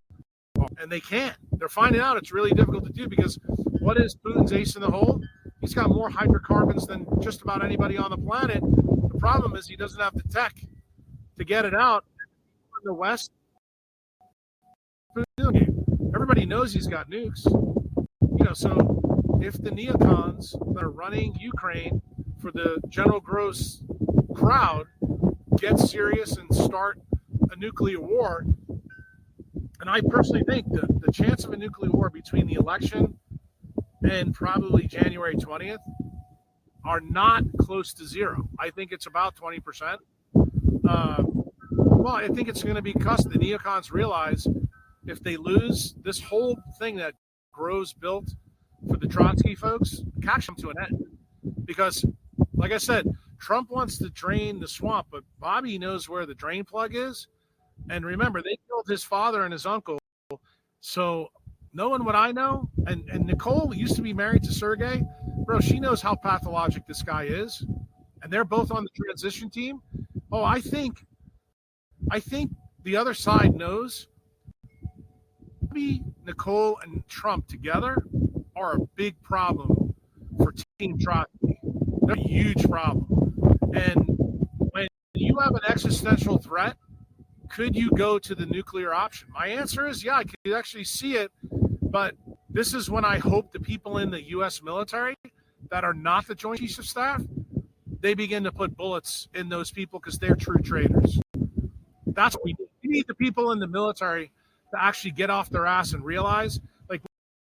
And they can't. They're finding out it's really difficult to do, because what is Putin's ace in the hole? He's got more hydrocarbons than just about anybody on the planet. The problem is he doesn't have the tech to get it out. In the West, everybody knows he's got nukes. So if the neocons that are running Ukraine for the General Gross crowd get serious and start a nuclear war, and I personally think the chance of a nuclear war between the election and probably January 20th are not close to zero. I think it's about 20%. Well, I think it's going to be because the neocons realize if they lose, this whole thing that Groves built for the Trotsky folks catch them to an end. Because, like I said, Trump wants to drain the swamp, but Bobby knows where the drain plug is. And remember, they killed his father and his uncle. So knowing what I know, and Nicole used to be married to Sergey, bro, she knows how pathologic this guy is. And they're both on the transition team. Oh, I think the other side knows Bobby, Nicole, and Trump together are a big problem for Team Trotsky. They're a huge problem. And when you have an existential threat, could you go to the nuclear option? My answer is yeah, I could actually see it. But this is when I hope the people in the U.S. military that are not the Joint Chiefs of Staff they begin to put bullets in those people because they're true traitors. That's what we need. We need the people in the military to actually get off their ass and realize, like,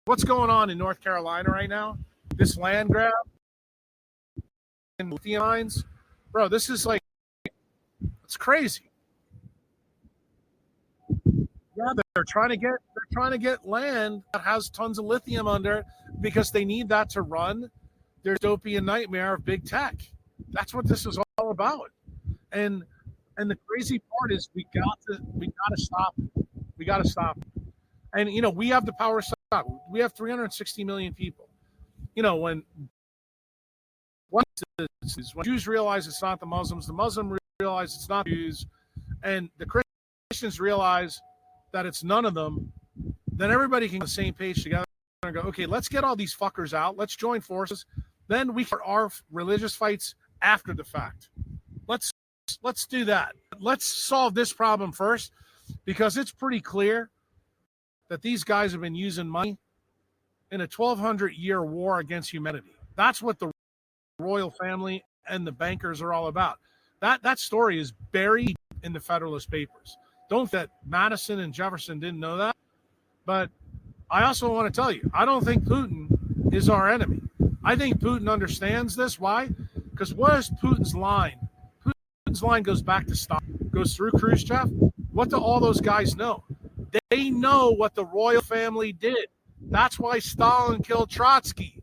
what's going on in North Carolina right now? This land grab and lithium mines, bro. This is like, it's crazy. Yeah, they're trying to get land that has tons of lithium under it because they need that to run their dystopian nightmare of big tech. That's what this is all about. And the crazy part is we got to stop it. We got to stop it. And we have the power to stop. We have 360 million people. When Jews realize it's not the Muslims realize it's not Jews, and the Christians realize that it's none of them, then everybody can get on the same page together and go, okay, let's get all these fuckers out. Let's join forces. Then we start our religious fights after the fact. Let's do that. Let's solve this problem first, because it's pretty clear that these guys have been using money in a 1,200-year war against humanity. That's what the royal family and the bankers are all about. That story is buried in the Federalist Papers. Don't that Madison and Jefferson didn't know that. But I also want to tell you, I don't think Putin is our enemy. I think Putin understands this. Why? Because what is Putin's line? Putin's line goes back to Stalin, goes through Khrushchev. What do all those guys know? They know what the royal family did. That's why Stalin killed Trotsky.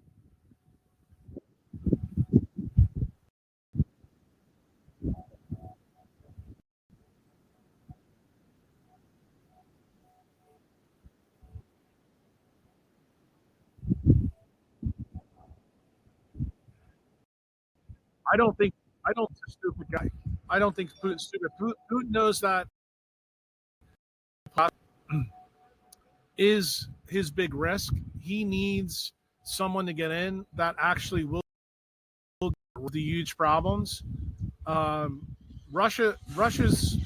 I don't think he's a stupid guy. I don't think Putin's stupid. Putin knows that is his big risk. He needs someone to get in that actually will deal with the huge problems. Russia's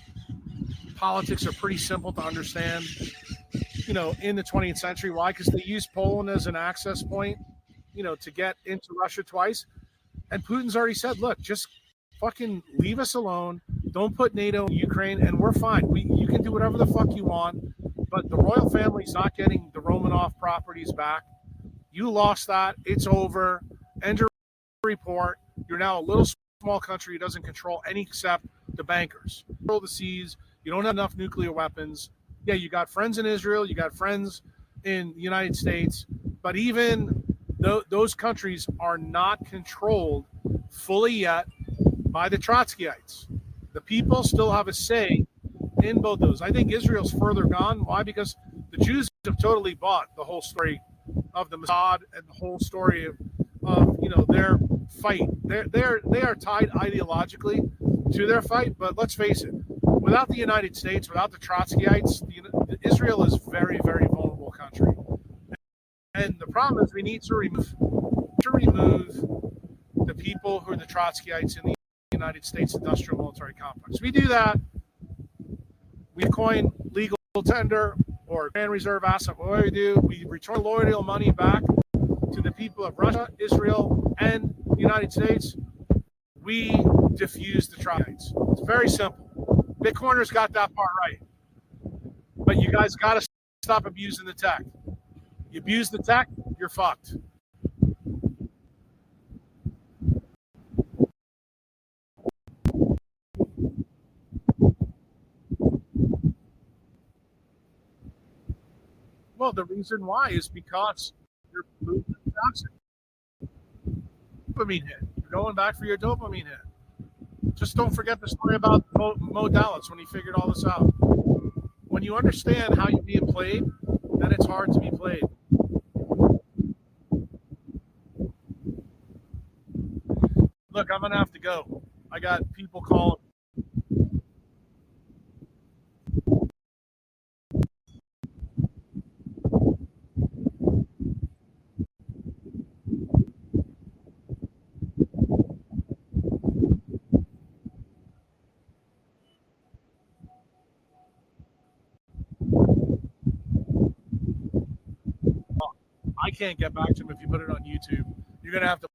politics are pretty simple to understand, in the 20th century. Why? Because they used Poland as an access point, to get into Russia twice. And Putin's already said, look, just fucking leave us alone. Don't put NATO in Ukraine, and we're fine. You can do whatever the fuck you want, but the royal family's not getting the Romanov properties back. You lost that. It's over. End your report. You're now a little small country who doesn't control any except the bankers. Control the seas. You don't have enough nuclear weapons. Yeah, you got friends in Israel. You got friends in the United States. But even those countries are not controlled fully yet by the Trotskyites. The people still have a say in both those. I think Israel's further gone. Why? Because the Jews have totally bought the whole story of the Mossad and the whole story of their fight. They are tied ideologically to their fight. But let's face it, without the United States, without the Trotskyites, Israel is a very, very vulnerable country. And the problem is we need to remove the people who are the Trotskyites in the United States industrial military complex. We do that, we coin legal tender or grand reserve asset. What do? We return loyal money back to the people of Russia, Israel, and the United States. We defuse the Trotskyites. It's very simple. Bitcoiners got that part right. But you guys got to stop abusing the tech. You abuse the tech, you're fucked. Well, the reason why is because you're polluting the toxic. Dopamine hit. You're going back for your dopamine hit. Just don't forget the story about Mo Dallas when he figured all this out. When you understand how you're being played, then it's hard to be played. Look, I'm gonna have to go. I got people calling. I can't get back to him if you put it on YouTube. You're gonna have to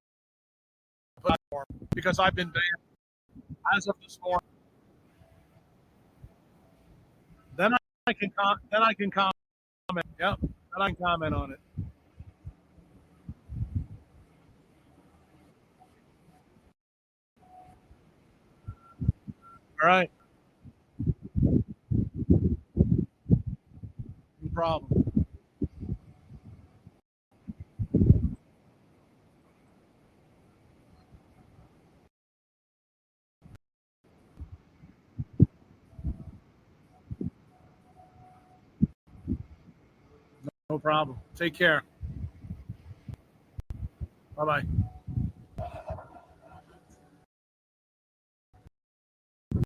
put it on. because I've been banned as of this morning. Then I can comment. Yep. Then I can comment on it. All right. No problem. No problem. Take care. Bye bye.